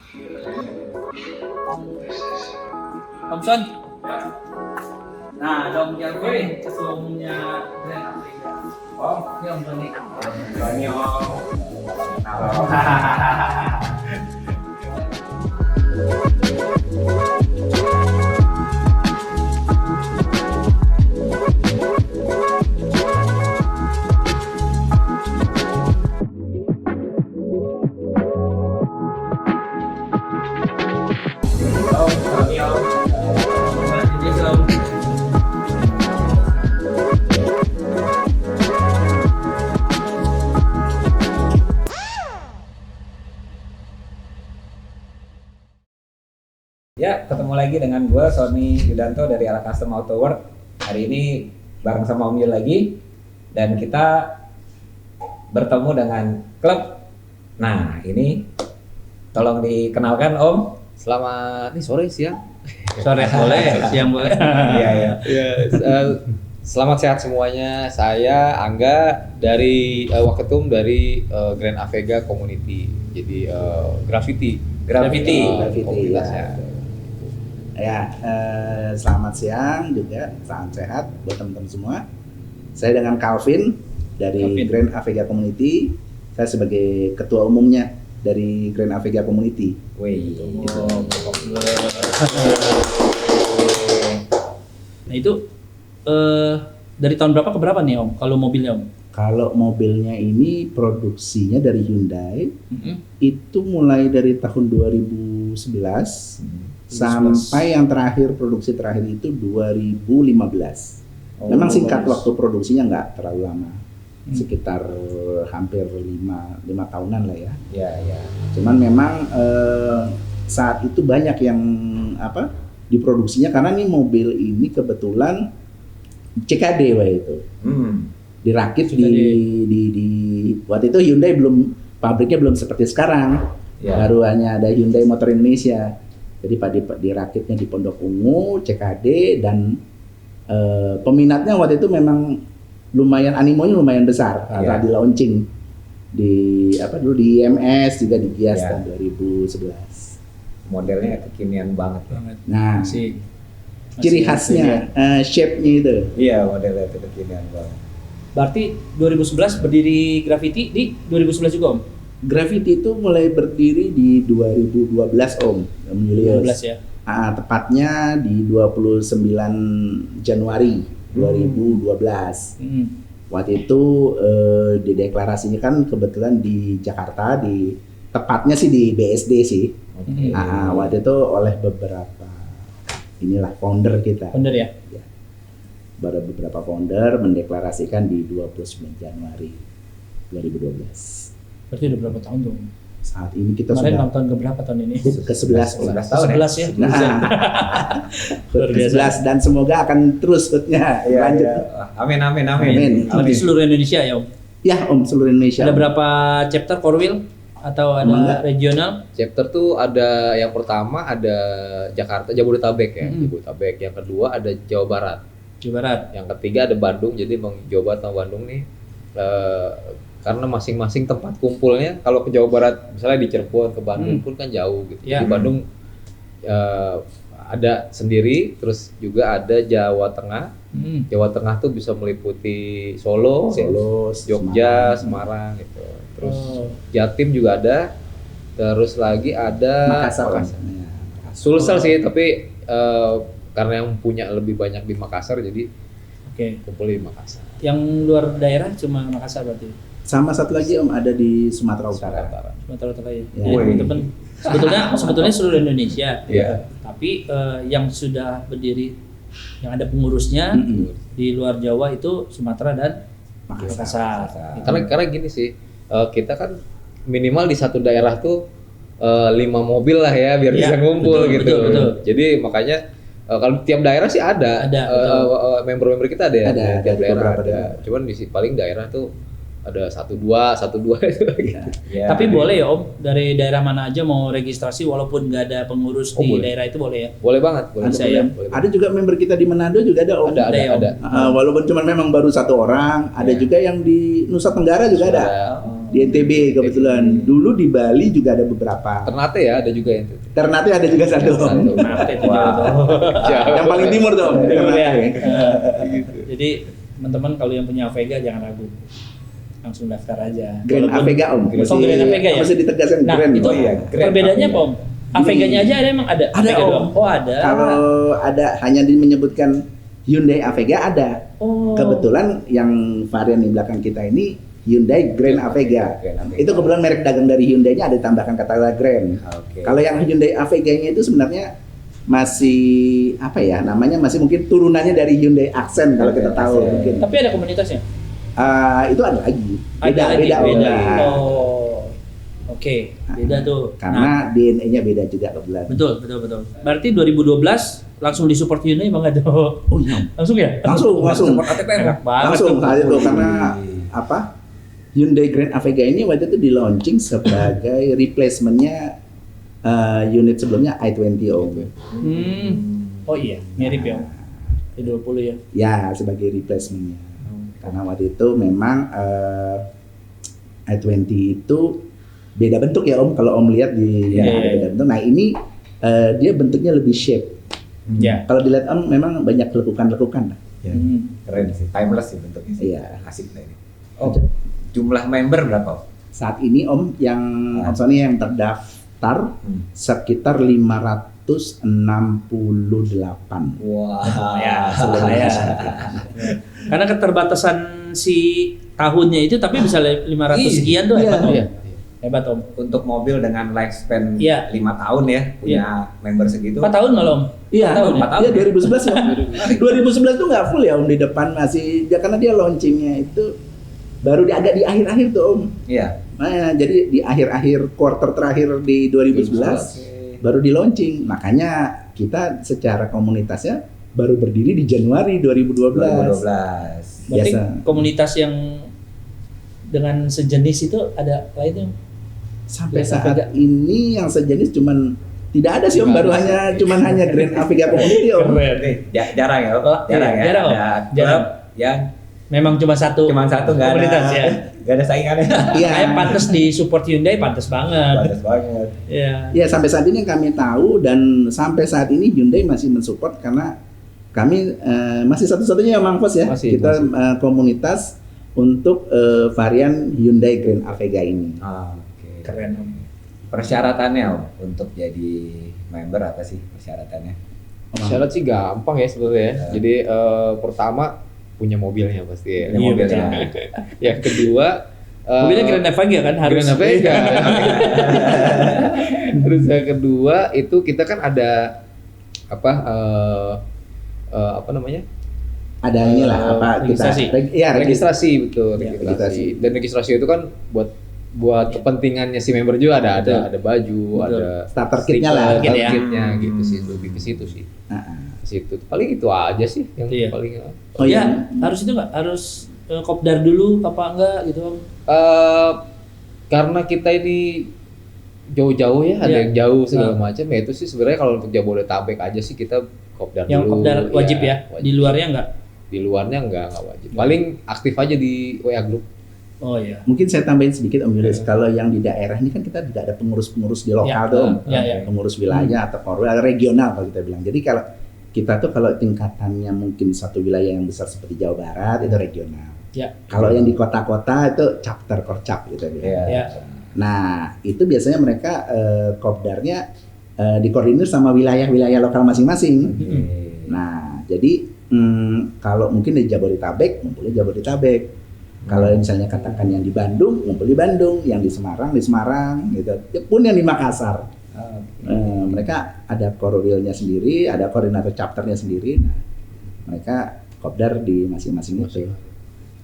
Om Son. Nah, Dom Kelvin, ketua umumnya Grand Afrika. Oh, ini Om Tony. Ini Om. Ya, ketemu lagi dengan gue, Sony Yudanto dari Ala Custom Auto Work. Hari ini bareng sama Om Yul lagi. Dan kita bertemu dengan klub. Nah, ini tolong dikenalkan Om. Selamat sore siang. Sore boleh, siang boleh. Iya, iya. Selamat sehat semuanya. Saya Angga dari Waketum dari Grand Avega Community. Jadi graffiti komunitasnya. Ya, selamat siang juga, salam sehat buat teman-teman semua. Saya dengan Calvin dari Grand Avega Community. Saya sebagai ketua umumnya dari Grand Avega Community. Wih. Nah itu dari tahun berapa ke berapa nih Om? Kalau mobilnya Om? Kalau mobilnya ini produksinya dari Hyundai, itu mulai dari tahun 2011 sampai yang terakhir produksi terakhir itu 2015. Memang singkat waktu produksinya, nggak terlalu lama, sekitar hampir 5 tahunan lah ya. Iya, iya. Cuman memang saat itu banyak yang diproduksinya karena nih mobil ini kebetulan CKD waktu itu. Dirakit di waktu itu Hyundai pabriknya belum seperti sekarang. Baru hanya ada Hyundai Motor Indonesia. Jadi dirakitnya di Pondok Ungu, CKD, dan peminatnya waktu itu memang lumayan, animonya lumayan besar karena di launching di IMS juga di Gias tahun 2011. Modelnya kekinian banget ya. Nah, Masih ciri khasnya shape-nya itu. Iya, modelnya itu kekinian banget. Berarti 2011 berdiri graffiti di 2011 juga Om? Graffiti itu mulai berdiri di 2012 Om. 2012 ya? Tepatnya di 29 Januari 2012. Waktu itu dideklarasinya kan kebetulan di Jakarta, tepatnya sih di BSD sih. Waktu itu oleh beberapa founder kita. Founder ya? Ya. Beberapa founder mendeklarasikan di 29 Januari 2012. Berarti udah berapa tahun tuh? Saat ini kita kemarin sudah tahun keberapa tahun ini? ke-11 tahun 11 ya? ke-11 dan semoga akan terus lanjut. Amin. Berarti seluruh Indonesia ya Om? Ya Om, seluruh Indonesia. Ada berapa chapter core wheel? Atau ada regional? Chapter tuh ada yang pertama ada Jakarta, Jabodetabek ya. Jabodetabek. Yang kedua ada Jawa Barat. Jawa Barat. Yang ketiga ada Bandung. Jadi Jawa Barat sama Bandung nih karena masing-masing tempat kumpulnya, kalau ke Jawa Barat misalnya di Cirebon, ke Bandung pun kan jauh gitu. Ya. Di Bandung ada sendiri, terus juga ada Jawa Tengah. Jawa Tengah tuh bisa meliputi Solo, Jogja, Semarang gitu. Terus Jatim juga ada. Terus lagi ada Makassar. Sulsel sih, tapi karena yang punya lebih banyak di Makassar jadi kumpul di Makassar. Yang luar daerah cuma Makassar berarti? Sama satu lagi Om, ada di Sumatera Utara. Sumatera Utara ya. Ya. Jadi teman-teman sebetulnya seluruh Indonesia. Iya. Tapi yang sudah berdiri, yang ada pengurusnya di luar Jawa itu Sumatera dan Makassar. Karena gini sih, kita kan minimal di satu daerah tuh 5 mobil lah ya biar bisa ngumpul gitu. Betul. Jadi makanya kalau tiap daerah sih ada member-member kita ada ya, tiap daerah ada. Cuman paling daerah tuh ada satu dua itu gitu. Ya. Tapi boleh ya Om, dari daerah mana aja mau registrasi walaupun nggak ada pengurus di boleh. daerah itu boleh ya? Boleh banget. Ada juga member kita di Manado juga ada Om. Ada. Walaupun cuma memang baru 1 orang, ada juga yang di Nusa Tenggara juga ada. Di NTB kebetulan. Dulu di Bali juga ada beberapa. Ternate ya ada juga yang itu. Ternate ada juga satu. Ternate itu jauh tuh. Yang paling timur tuh. Timur ya. Ternate. Jadi teman-teman kalau yang punya Avega jangan ragu, langsung daftar aja. Grand Avega Om. Oh, Grand Avega ya. Masih ditegaskan Nah Grand. itu perbedaannya apa Om? Aveganya aja ada emang ada. Ada Avega Om. doang? Oh ada. Kalau ada hanya menyebutkan Hyundai Avega ada. Oh. Kebetulan yang varian di belakang kita ini Hyundai Grand Avega. Itu kebetulan merek dagang dari Hyundai-nya ada ditambahkan kata Grand. Oke. Kalau yang Hyundai Avega-nya itu sebenarnya masih apa ya namanya, masih mungkin turunannya dari Hyundai Accent kalau kita tahu Accent. mungkin. Tapi ada komunitasnya. Itu ada lagi. Ada lagi, Beda. beda. Oh. Oke, beda tuh. Karena DNA-nya beda juga kebetulan. Betul. Berarti 2012 langsung disupport Hyundai Bang Ado. Oh iya. Langsung ya? Langsung. Support ATPR. Enak banget. Langsung tuh. kali itu karena apa? Hyundai Grand Avega ini waktu itu di launching sebagai replacement-nya unit sebelumnya i20 Om. Oh iya, mirip ya. I20 ya. Ya, sebagai replacement-nya. Karena waktu itu memang i20 itu beda bentuk ya Om. Kalau Om lihat di ada beda bentuk. Nah, ini dia bentuknya lebih shape. Ya. Kalau dilihat Om memang banyak lekukan-lekukan. Ya, keren sih, timeless sih bentuknya sih. Iya. Asik lah ini. Oh, jumlah member berapa? Om? Saat ini Om yang Om Sony yang terdaftar sekitar 568. Wah, Ya, karena keterbatasan si tahunnya itu tapi bisa 500 sekian tuh hebat Om. Iya. Hebat Om. Untuk mobil dengan lifespan Iya. 5 tahun ya, punya member segitu. 4 tahun malah Om. Iya, 4 tahun ya? 4 tahun. Iya 2011 ya. 2011 tuh nggak full ya Om, di depan masih ya, karena dia launchingnya itu baru agak di akhir-akhir tuh Om. Iya. Nah, jadi di akhir-akhir quarter terakhir di 2011 baru di launching. Makanya kita secara komunitasnya baru berdiri di Januari 2012. 2012. Berarti Biasa. komunitas yang dengan sejenis itu ada lainnya. Sampai Biasa saat Avega. ini yang sejenis cuman tidak ada sih Om, Nggak baru ada. hanya Grand Avega Community Om. Berarti jarang ya, Om? Oh, Jarang iya, ya. jarang, Om. Ada Jarang. klub yang Memang cuma satu nggak komunitas ada, ya. nggak ada saingannya. Iya. Kayak pantas di support Hyundai pantas banget. Bagus banget. Iya. Ya sampai saat ini yang kami tahu dan sampai saat ini Hyundai masih mensupport karena kami masih satu-satunya yang Mangfos ya. Masih. Komunitas untuk varian Hyundai Grand Avega ini. Oke. Keren Om. Persyaratannya Om, untuk jadi member apa sih persyaratannya? Syarat sih gampang ya sebenarnya. Ya. Jadi pertama punya mobilnya pasti ya. Punya Iya, mobilnya. Yang kedua Mobilnya Grand Avega kan harus. Grand Avega. Terus yang kedua itu kita kan ada apa namanya? Ada inilah apa registrasi. ya Registrasi betul, Ya, registrasi. registrasi. Dan registrasi itu kan buat kepentingannya si member juga ada baju, Betul. ada starter kitnya lah. Kit ya. kitnya gitu sih, lebih ke situ sih. Ke situ. Paling itu aja sih yang Iya. paling Oh Ya, iya. harus itu nggak? Harus kopdar dulu apa enggak gitu Om? Karena kita ini jauh-jauh ya, ada Iya. yang jauh segala macam ya itu sih sebenarnya kalau untuk Jabodetabek aja sih kita kopdar Yang dulu. kopdar wajib ya. wajib. Di luarnya enggak? Di luarnya enggak wajib. Paling aktif aja di WA group. Oh iya. Mungkin saya tambahin sedikit Om Yulis, kalau yang di daerah ini kan kita juga ada pengurus-pengurus di lokal Ya, tuh Om. ya. Pengurus wilayah atau regional kalau kita bilang. Jadi kalau kita tuh kalau tingkatannya mungkin satu wilayah yang besar seperti Jawa Barat itu regional. Ya. Kalau yang di kota-kota itu chapter korcap gitu bilang. Iya. Ya. Nah, itu biasanya mereka kopdarnya dikoordinir sama wilayah-wilayah lokal masing-masing. Oke. Nah, jadi kalau mungkin di Jabodetabek, ngumpulnya Jabodetabek. Kalau misalnya katakan yang di Bandung, ngumpul di Bandung, yang di Semarang, gitu. Ya, pun yang di Makassar. Mereka ada korwilnya sendiri, ada koordinator chapternya sendiri. Nah, mereka kopdar di masing-masing itu.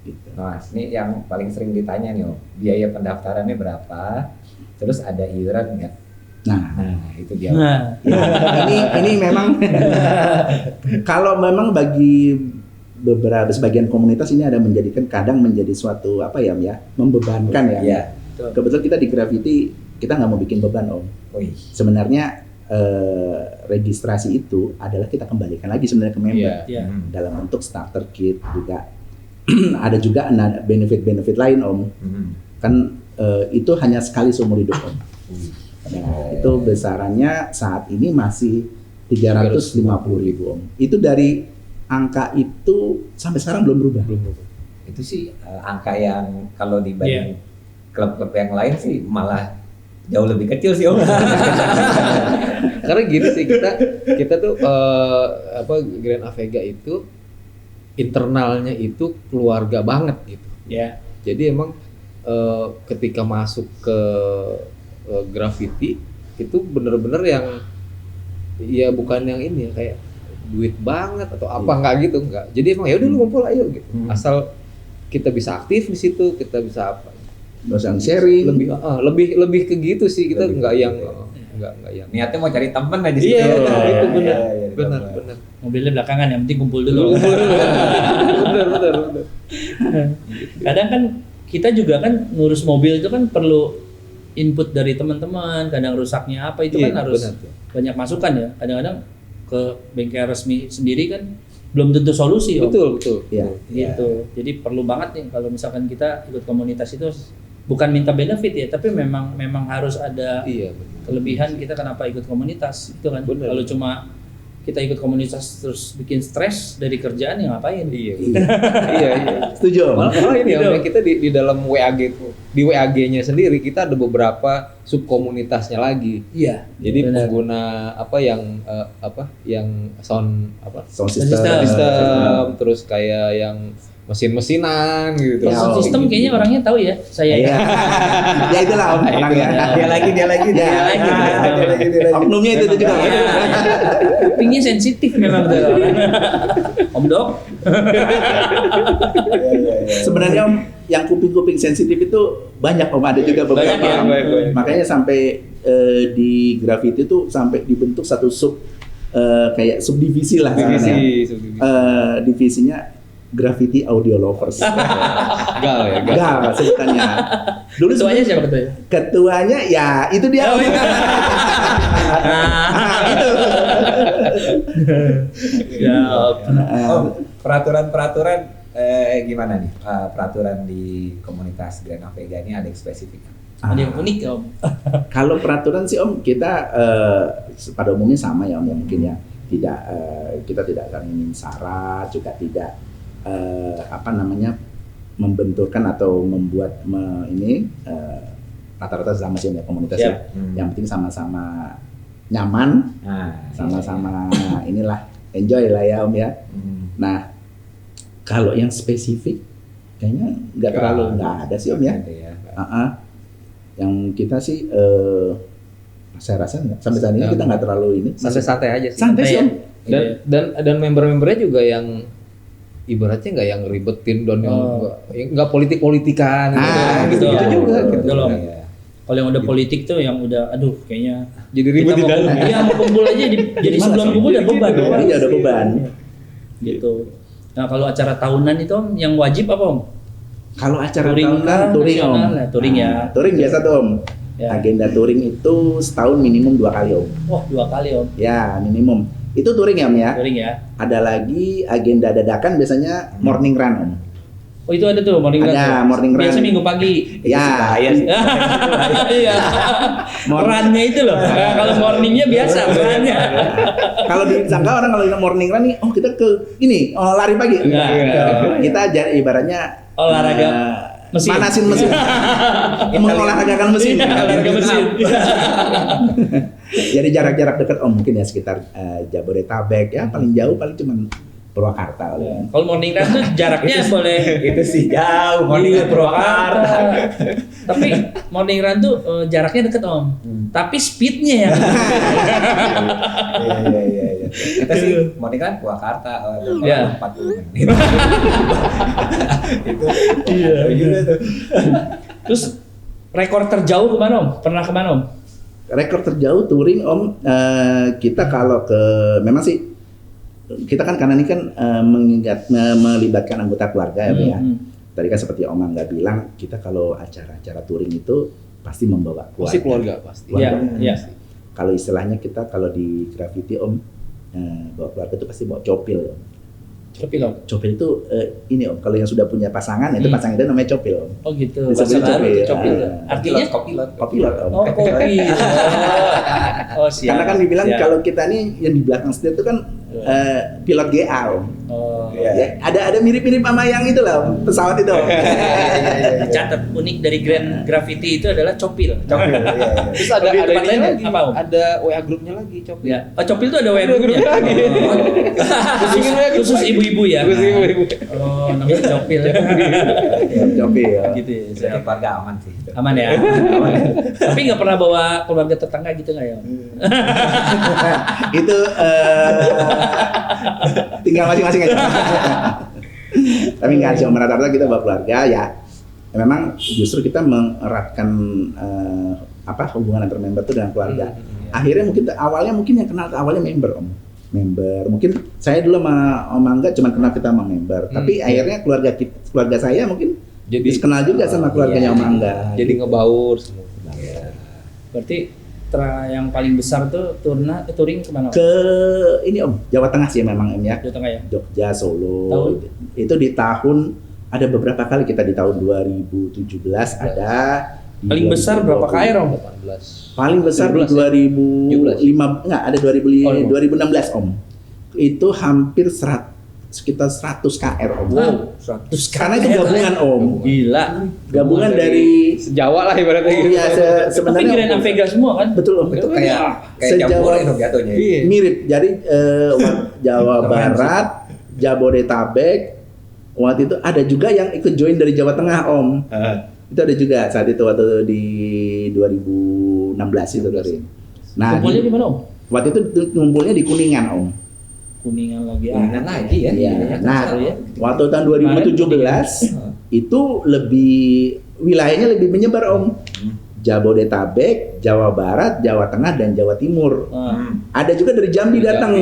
Gitu. Nah, ini yang paling sering ditanya nih Om, biaya pendaftarannya berapa? Terus ada iuran nggak? Nah, Nah, itu dia. Nah, ini memang kalau memang bagi beberapa sebagian komunitas ini ada menjadikan kadang menjadi suatu apa ya membebankan ya. Iya. Kebetulan kita di Gravity kita nggak mau bikin beban Om. Wih. Sebenarnya registrasi itu adalah kita kembalikan lagi sebenarnya ke member ya. dalam bentuk starter kit juga. Ada juga benefit-benefit lain Om. Mhm. Kan itu hanya sekali seumur hidup Om. Nah, itu besarannya saat ini masih 350.000 Om. Itu dari angka itu sampai sekarang belum berubah. Itu sih angka yang kalau dibanding klub-klub yang lain sih malah jauh lebih kecil sih Om. Karena gini sih kita tuh Grand Avega itu internalnya itu keluarga banget gitu. Ya. Jadi emang ketika masuk ke graffiti itu bener-bener yang ya bukan yang ini ya kayak duit banget atau apa enggak gitu enggak. Jadi emang ya udah lu ngumpul ayo gitu. Asal kita bisa aktif di situ, kita bisa apa? Dosen sharing. Lebih ke gitu sih kita Lebih enggak ke yang gitu ya. enggak yang Niatnya mau cari temen aja sih. iya, gitu. itu benar. Iya, Benar. Mobilnya belakangan, yang penting kumpul dulu. Benar. Kadang kan kita juga kan ngurus mobil itu kan perlu input dari teman-teman. Kadang rusaknya apa itu Iya, kan harus benar. banyak masukan ya. Kadang-kadang ke bengkel resmi sendiri kan belum tentu solusi. Om. Betul. Iya. Gitu. Jadi perlu banget nih kalau misalkan kita ikut komunitas itu bukan minta benefit ya, tapi memang harus ada Iya, kelebihan kita kenapa ikut komunitas itu kan. Benar. Kalau cuma kita ikut komunitas terus bikin stres dari kerjaan ya ngapain? Iya. Iya. Setuju Om. Malah ini Gitu. ya, kita di dalam WAG di WAG-nya sendiri kita ada beberapa subkomunitasnya lagi. Iya. Jadi benar. pengguna yang sound Sound System. system, terus kayak yang mesin-mesinan gitu. Ya, Sound system gitu. kayaknya orangnya tahu ya. Saya Iya. Ya itulah Om orangnya. Dia lagi. Dia lagi. Oknumnya itu juga. kupingnya sensitif memang tuh orang. Om Dok. Sebenarnya Om, yang kuping-kuping sensitif itu banyak Om, ada juga beberapa. Banyak ya, Om. banyak. Makanya sampai di graffiti itu sampai dibentuk satu kayak subdivisi lah. Subdivisi. Divisinya graffiti audio lovers. Gal ya, gal. Gal sebutannya. Dulu Ketuanya siapa ketuanya? Ketuanya ya itu dia. Oh, iya. Itu. Ya. Peraturan gimana nih? Peraturan di komunitas Grand Avega ini ada yang spesifik? Ada yang unik ya Om. Kalau peraturan sih Om, kita pada umumnya sama ya Om, ya mungkin ya. Tidak kita tidak akan ingin syarat, juga tidak membenturkan atau membuat rata-rata sama sih ya komunitas ya. Yang penting sama-sama nyaman, sama-sama inilah enjoy lah ya Om ya. Nah, kalau yang spesifik kayaknya nggak ada sih Om ya. Yang kita sih saya rasa sampai saat ini kita nggak terlalu ini. Santai-santai aja sih. Santai sih Om. Dan member-membernya juga yang ibaratnya nggak yang ribetin dan yang nggak politik-politikan gitu juga gitu. Kalau yang udah politik tuh yang udah aduh kayaknya Jadi ribet di dalam. Iya mau kumpul aja jadi sebelum kumpul udah beban. Iya udah beban. Gitu. Nah kalau acara tahunan itu Om yang wajib apa Om? Kalau acara Touring tahunan kan, touring Om. nasional ya, touring ya. Touring biasa tuh Om. Ya. Agenda touring itu setahun minimum 2 kali Om. Wah 2 kali Om. Ya minimum. Itu touring ya Om ya. Touring ya. Ada lagi agenda dadakan biasanya morning run Om. Oh itu ada tuh morning run. Ada, tuh. morning run. Biasa minggu pagi. Ya. Iya. Runnya itu loh. Nah, kalau morningnya biasa runnya. Kalau disangka orang kalau kita morning run nih, oh kita ke ini lari pagi. Enggak. Kita ibaratnya Olahraga mesin. manasin mesin. Mengolahragakan mesin. Olahraga mesin. Jadi jarak-jarak dekat mungkin ya sekitar Jabodetabek ya, paling jauh paling cuma Purwakarta. Kalau morning run tuh jaraknya boleh Itu sih jauh, morning Iya, ke Purwakarta. Tapi morning run tuh jaraknya deket Om. Tapi speednya ya. Iya. Kita sih morning kan Purwakarta, Iya. 40 menit. Itu Iya. juga tuh. Terus rekor terjauh kemana Om? Pernah kemana Om? Rekor terjauh touring Om, kita kalau memang sih kita kan karena ini kan melibatkan anggota keluarga ya. Tadi kan seperti Om Angga bilang, kita kalau acara-acara touring itu pasti membawa keluarga. Pasti keluarga pasti. Iya. Kalau istilahnya kita kalau di graffiti Om, bawa keluarga itu pasti bawa copil Om. Copil Om. Copil itu ini Om, kalau yang sudah punya pasangan itu pasangan itu namanya copil Om. Oh gitu. Disebut Bahasa baru copil. tuh copil. Artinya kopilot. Kopilot Om. oh kopi. Oh siap. Karena kan dibilang Siap. kalau kita nih yang di belakang setir itu kan pilot GA Om. Oh. Ya, ada mirip-mirip sama yang itu lah Om, pesawat itu Om. Dicatat unik dari Grand Gravity itu adalah copil. Copil. Iya. Terus ada Di tempat ini lain lagi, apa, Om? ada WA grupnya lagi Copil. Ya. Oh, copil itu ada web Ada grupnya. grupnya lagi. Khusus ibu-ibu ya. Khusus ibu-ibu. Oh, namanya copil. Copil. Gitu ya. Jadi Siap. keluarga aman sih. Aman ya. Aman. Tapi nggak pernah bawa keluarga tetangga gitu nggak ya? Nah, itu tinggal masing-masing aja. Tapi nggak cuma rata-rata kita bawa keluarga ya. Memang justru kita mengeratkan hubungan antar member itu dengan keluarga. Akhirnya mungkin awalnya yang kenal awalnya member Om. Member mungkin saya dulu sama Om Angga cuma kenal kita sama member. Tapi akhirnya keluarga saya mungkin Jadi kenal juga sama keluarganya Om Angga. jadi ngebaur semua. Berarti yang paling besar tuh touring kemana? Ke ini Om, Jawa Tengah sih memang Om ya. Jawa Tengah ya. Jogja, Solo. Tahun? Itu di tahun ada beberapa kali kita di tahun 2017 ada. di Paling besar berapa 2020. KR Om? 18. Paling besar di 2005 enggak ada 2016 Om. Itu hampir sekitar 100 KR Om. Wow, 100 Karena itu gabungan Om. Gila. Gabungan dari Sejawa lah ibaratnya gitu. ya Tapi sebenarnya Grand Avega semua kan? betul Om. Itu kayak Sejauh- campuran itu jatuhnya. Iya. Mirip. Jadi Jawa Barat, Jabodetabek, waktu itu ada juga yang ikut join dari Jawa Tengah Om. Itu ada juga saat itu waktu di 2016 itu dari. Nah, Kumpulnya di mana Om? waktu itu ngumpulnya di Kuningan Om. Kuningan lagi. Kuningan lagi ya. Iya. Nah, seru ya. waktu tahun 2017 itu lebih wilayahnya lebih menyebar Om. Jabodetabek, Jawa Barat, Jawa Tengah dan Jawa Timur. Ada juga dari Jambi datang.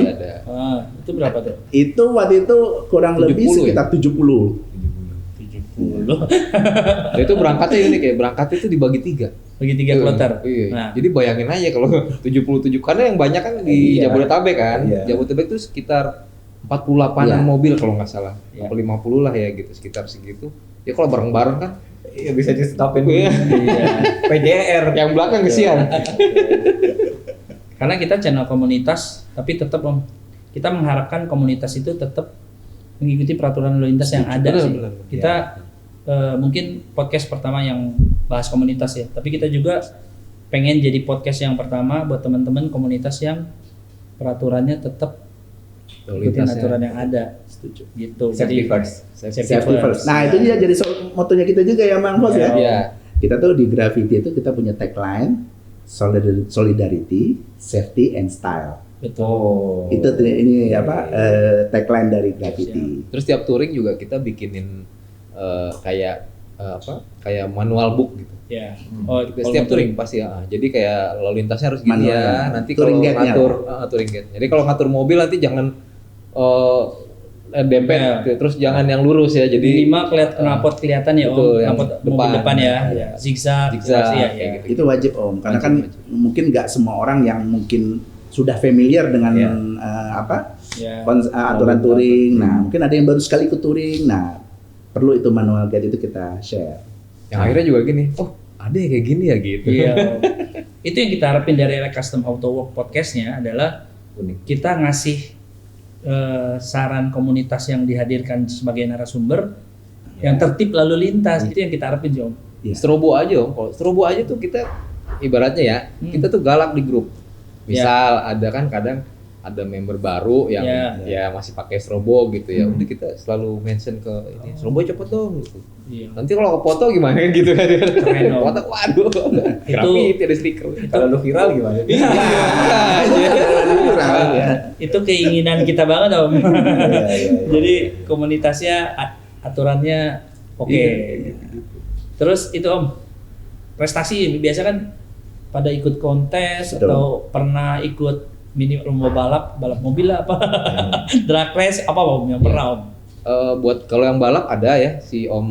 Itu berapa tuh? Itu waktu itu kurang 70 lebih ya? sekitar 70. 70. Nah, itu berangkatnya ini kayak berangkat itu dibagi 3. Bagi 3 kloter. Iya. Nah, Jadi bayangin aja kalau 77 karena yang banyak kan di Iya. Jabodetabek kan. Iya. Jabodetabek itu sekitar 48-an Iya. mobil kalau nggak salah. Iya. 50 lah ya gitu sekitar segitu. Ya kalau bareng-bareng kan Iya bisa di stopin. Iya. PJR. yang belakang kesian. karena kita channel komunitas, tapi tetap Om, kita mengharapkan komunitas itu tetap mengikuti peraturan lalu lintas yang ada sih. Benar. Kita mungkin podcast pertama yang bahas komunitas ya, tapi kita juga pengen jadi podcast yang pertama buat teman-teman komunitas yang peraturannya tetap Lalu ikutin lintasnya. aturan yang ada. Setuju. Gitu. Safety Jadi first. Safety first. Nah, itu dia jadi motonya kita juga ya Mang Fos ya. Iya. Kita tuh di Gravity itu kita punya tagline solidarity, safety and style. betul. Itu tuh ini apa tagline dari Gravity. Terus tiap touring juga kita bikinin kayak manual book gitu. Ya. Oh, Setiap touring pasti ya. Jadi kayak lalu lintasnya harus gini Manual. ya. Nanti Touring kalau guide-nya. ngatur touring guide. Jadi kalau ngatur mobil nanti jangan dempet Ya. gitu. Terus jangan yang lurus ya. Jadi Jadi 5 knalpot kelihatan ya betul, Om, yang knalpot mobil depan. depan ya. Iya. Zigzag, Zigzag, ya, kayak ya. gitu. Itu wajib Om, karena Wajib, kan wajib. mungkin nggak semua orang yang mungkin sudah familiar dengan Iya. Ya. aturan touring. Nah, mungkin ada yang baru sekali ikut touring. Nah, perlu itu manual guide itu kita share. yang akhirnya juga gini. Oh ada yang kayak gini ya gitu. Iya. Itu yang kita harapin dari Custom Auto Work podcastnya adalah kita ngasih saran komunitas yang dihadirkan sebagai narasumber yang tertib lalu lintas. Itu yang kita harapin sih Om. Iya. Strobo aja Om. Kalau strobo aja tuh kita ibaratnya ya kita tuh galak di grup. Misal ada kan kadang ada member baru yang ya masih pakai strobo gitu ya. Udah kita selalu mention ke ini strobo cepet dong gitu. Iya. Nanti kalau ke foto gimana gitu kan. Keren dong. Foto waduh. Grafiti ada stiker. Kalau lu viral gimana? Itu keinginan kita banget Om. Jadi komunitasnya aturannya oke. Terus itu Om, prestasi biasa kan pada ikut kontes Betul. atau pernah ikut mini lomba balap mobil lah apa drag race apa Om yang pernah Om? Buat kalau yang balap ada ya si Om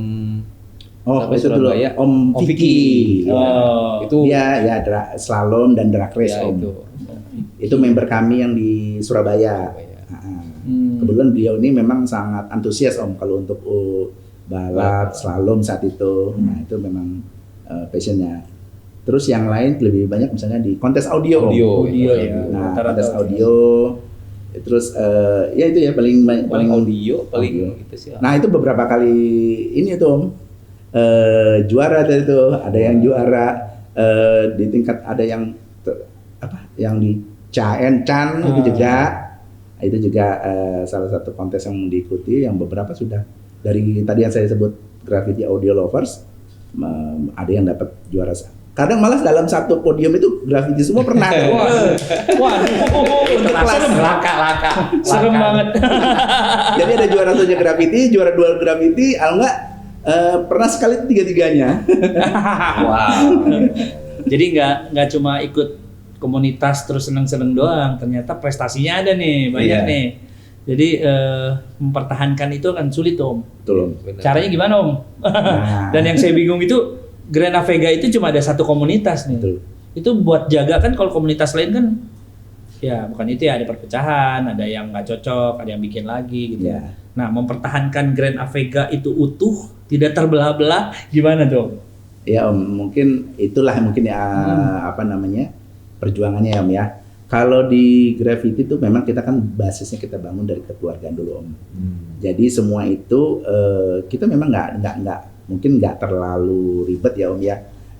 Oh, sampai itu dulu Surabaya. Om Vicky. Oh. itu Dia ya slalom dan drag race ya, Om. itu. Itu member kami yang di Surabaya. Kebetulan beliau ini memang sangat antusias Om kalau untuk balap, slalom saat itu. Nah itu memang passionnya. Terus yang lain lebih banyak misalnya di kontes audio. Audio ya. Nah kontes audio. Terus ya itu ya paling audio paling itu sih. Nah itu beberapa kali ini tuh Om juara dari itu. Ada yang juara di tingkat, ada yang yang di CAN itu juga. Itu juga salah satu kontes yang diikuti, yang beberapa sudah dari tadi yang saya sebut Graffiti Audio Lovers, ada yang dapat juara. Kadang malah dalam satu podium itu graffiti semua pernah. Wah, untuk kelas laka. serem banget. Jadi ada juara satunya graffiti, juara dua graffiti, kalau enggak pernah sekali tiga-tiganya. Wow. Jadi nggak cuma ikut komunitas terus seneng-seneng doang, ternyata prestasinya ada nih, banyak nih. Jadi mempertahankan itu kan sulit Om. Betul. Caranya gimana Om? Dan yang saya bingung itu Grand Avega itu cuma ada satu komunitas nih. Betul. Itu buat jaga kan, kalau komunitas lain kan ya bukan itu ya, ada perpecahan, ada yang nggak cocok, ada yang bikin lagi gitu. Ya. Nah, mempertahankan Grand Avega itu utuh, tidak terbelah-belah, gimana tuh? Ya Om, mungkin itulah mungkin ya apa namanya perjuangannya Om ya. Kalau di graffiti itu memang kita kan basisnya kita bangun dari kekeluargaan dulu Om. Jadi semua itu kita memang mungkin nggak terlalu ribet ya Om ya.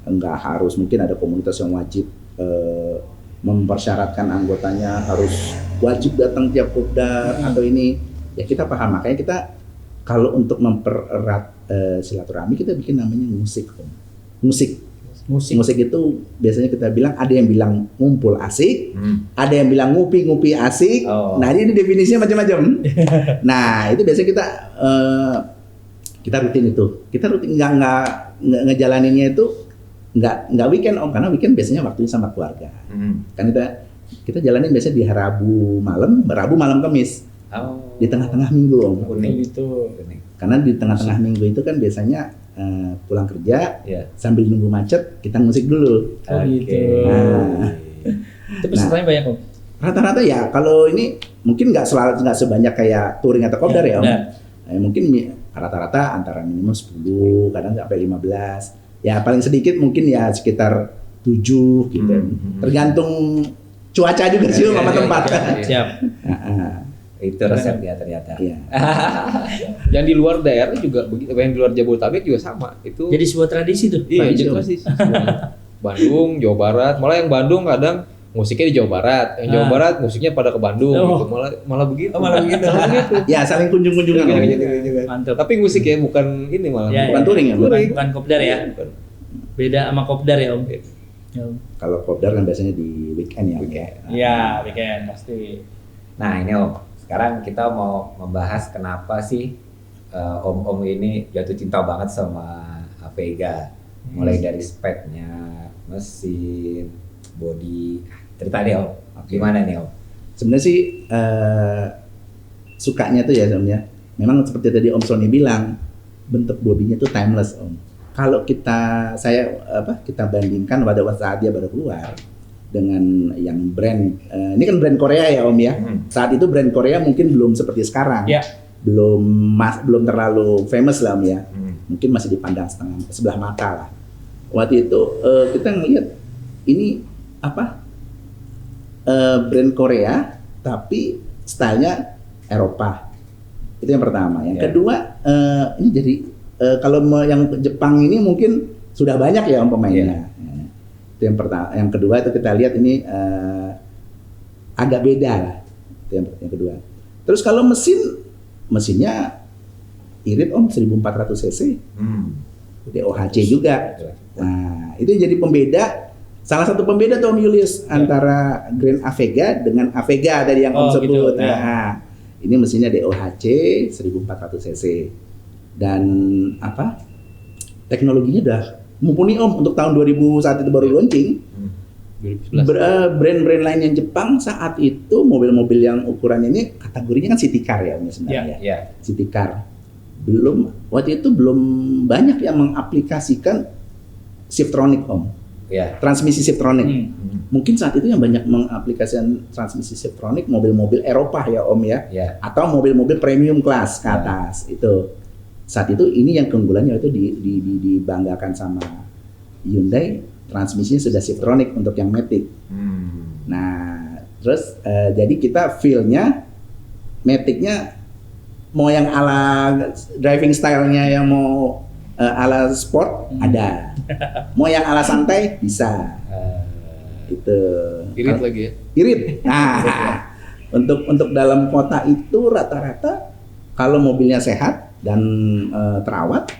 Nggak harus mungkin ada komunitas yang wajib mempersyaratkan anggotanya harus wajib datang tiap kopdar atau ini. Ya kita paham, makanya kita kalau untuk mempererat silaturahmi kita bikin namanya musik Om. Musik itu biasanya kita bilang, ada yang bilang ngumpul asik, ada yang bilang ngupi-ngupi asik. Nah ini definisinya macam-macam. Nah itu biasanya kita rutin itu. Kita rutin nggak ngejalaninnya itu nggak weekend Om, karena weekend biasanya waktunya sama keluarga. Kan kita jalanin biasanya di Rabu malam Kamis. Di tengah-tengah minggu Om. Unik itu. Karena di tengah-tengah minggu itu kan biasanya pulang kerja, sambil nunggu macet kita musik dulu. Gitu. Nah, Itu pesertanya banyak Om? Rata-rata ya, kalau ini mungkin nggak sebanyak kayak touring atau kopdar ya Om. Mungkin rata-rata antara minimum 10, kadang sampai 15. Ya paling sedikit mungkin ya sekitar 7 gitu. Tergantung cuaca juga sih sama tempat. Siap. Itu resepnya ternyata. Iya. Yang di luar daerah juga begitu, yang di luar Jabodetabek juga sama. Itu Jadi sebuah tradisi tuh. iya, itu tradisi. Bandung, Jawa Barat, malah yang Bandung kadang musiknya di Jawa Barat, yang Jawa Barat musiknya pada ke Bandung gitu. Malah begitu. Malah begitu. Ya saling kunjung-kunjungan. Mantap. Tapi musik ya bukan ini malah. Ya, bukan touring ya, bukan kopdar ya. Beda sama kopdar ya Om. Ya. Kalau kopdar kan biasanya di weekend ya. Iya, weekend pasti. Nah ini Om, sekarang kita mau membahas kenapa sih Om ini jatuh cinta banget sama Avega. Mulai dari speknya, mesin, body. Cerita deh Om, gimana nih Om? Sebenarnya sih sukanya tuh ya sebenarnya. Memang seperti tadi Om Sony bilang, bentuk bodinya tuh timeless Om. Kalau kita bandingkan pada saat dia baru keluar dengan yang brand, ini kan brand Korea ya Om ya. Saat itu brand Korea mungkin belum seperti sekarang, belum terlalu famous lah Om ya. Mungkin masih dipandang sebelah mata lah. Waktu itu kita ngelihat ini brand Korea tapi stylenya Eropa. Itu yang pertama. Yang kedua ini jadi kalau yang Jepang ini mungkin sudah banyak ya Om pemainnya. Itu yang pertama. Yang kedua itu kita lihat ini agak beda lah. Itu yang kedua. Terus kalau mesinnya irit Om 1400 cc. DOHC juga. Nah, itu jadi pembeda. Salah satu pembeda tuh Om Julius antara Grand Avega dengan Avega dari yang Om sebut. Gitu, nah, ini mesinnya DOHC 1400 cc. Dan teknologinya udah mumpuni Om untuk tahun 2000 saat itu baru launching. 2011. Brand-brand lain yang Jepang saat itu mobil-mobil yang ukurannya ini kategorinya kan city car ya Om sebenarnya. City car. Waktu itu belum banyak yang mengaplikasikan Shiftronic Om. Ya. transmisi Siftronic. Mungkin saat itu yang banyak mengaplikasikan transmisi Siftronic mobil-mobil Eropa ya Om ya, atau mobil-mobil premium kelas ke atas itu. Saat itu ini yang keunggulannya itu dibanggakan sama Hyundai, transmisinya sudah Siftronic untuk yang Matic. Nah, terus jadi kita feel-nya Matic-nya mau yang ala driving style-nya yang mau ala sport ada, mau yang ala santai bisa. Gitu. Irit lagi ya. Irit. Nah, untuk dalam kota itu rata-rata kalau mobilnya sehat dan terawat,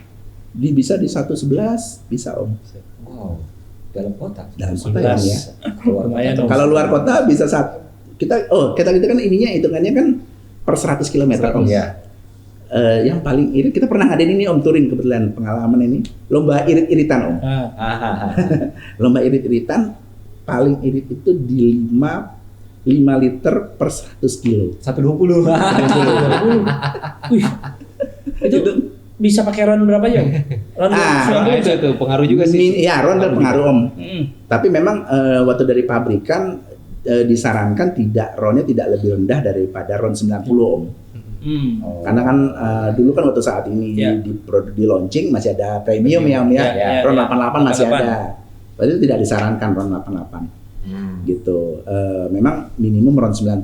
bisa di 111 bisa Om. Wow, dalam kota. Dalam kota ya. Kalau luar kota bisa kita kan ininya hitungannya kan per 100 km Om. Ya. Yang paling irit kita pernah ngadain ini Om touring kebetulan pengalaman ini lomba irit-iritan Om. Lomba irit-iritan paling irit itu di 5 liter per 100 kilo. 120. Wih, itu bisa pakai ron berapa ya? Ron Itu pengaruh juga sih. Iya, ron berpengaruh Om. Tapi memang waktu dari pabrikan disarankan ronnya tidak lebih rendah daripada ron 90 Om. Karena kan dulu kan waktu saat ini di launching masih ada premium ya Om ya. Ron 88 masih ada. Itu tidak disarankan ron 88. Gitu. Memang minimum ron 90.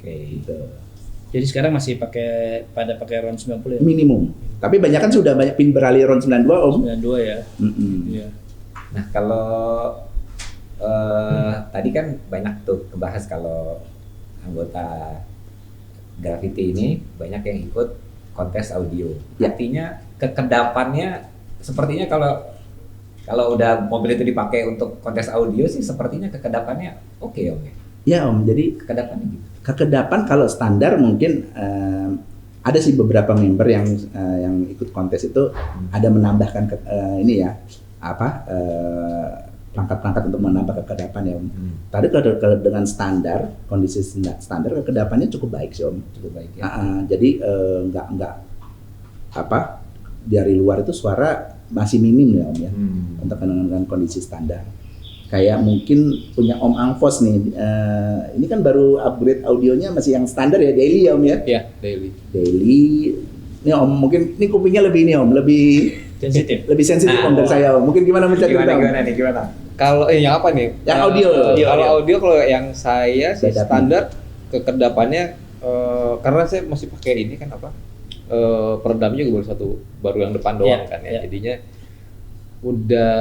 Gitu. Jadi sekarang masih pakai ron 90 ya? Minimum. Tapi banyak kan sudah banyak pin beralih ron 92 Om. 92 ya. Iya. Nah, kalau tadi kan banyak tuh kebahas kalau anggota Gravity ini banyak yang ikut kontes audio. Artinya kekedapannya sepertinya kalau udah mobil itu dipakai untuk kontes audio sih sepertinya kekedapannya oke Om ya. Ya Om, jadi kekedapannya gitu. Kekedapan kalau standar mungkin ada sih beberapa member yang ikut kontes itu ada menambahkan ini ya perangkat-perangkat untuk menambah kekedapan ya Om. Tadi dengan kondisi standar kekedapannya cukup baik sih Om. Cukup baik ya. Jadi nggak dari luar itu suara masih minim ya Om ya untuk dengan kondisi standar. Kayak mungkin punya Om Angfos nih, ini kan baru upgrade audionya masih yang standar ya, daily ya Om ya? Iya, daily. Ini Om mungkin ini kupingnya lebih ini Om, lebih sensitif Om dari saya Om. Mungkin gimana mencari Gimana? Kalau yang apa nih? Yang audio. Kalau audio kalau yang saya sih standar kekedapannya karena saya masih pakai ini kan peredamnya juga baru yang depan doang kan ya. Jadinya udah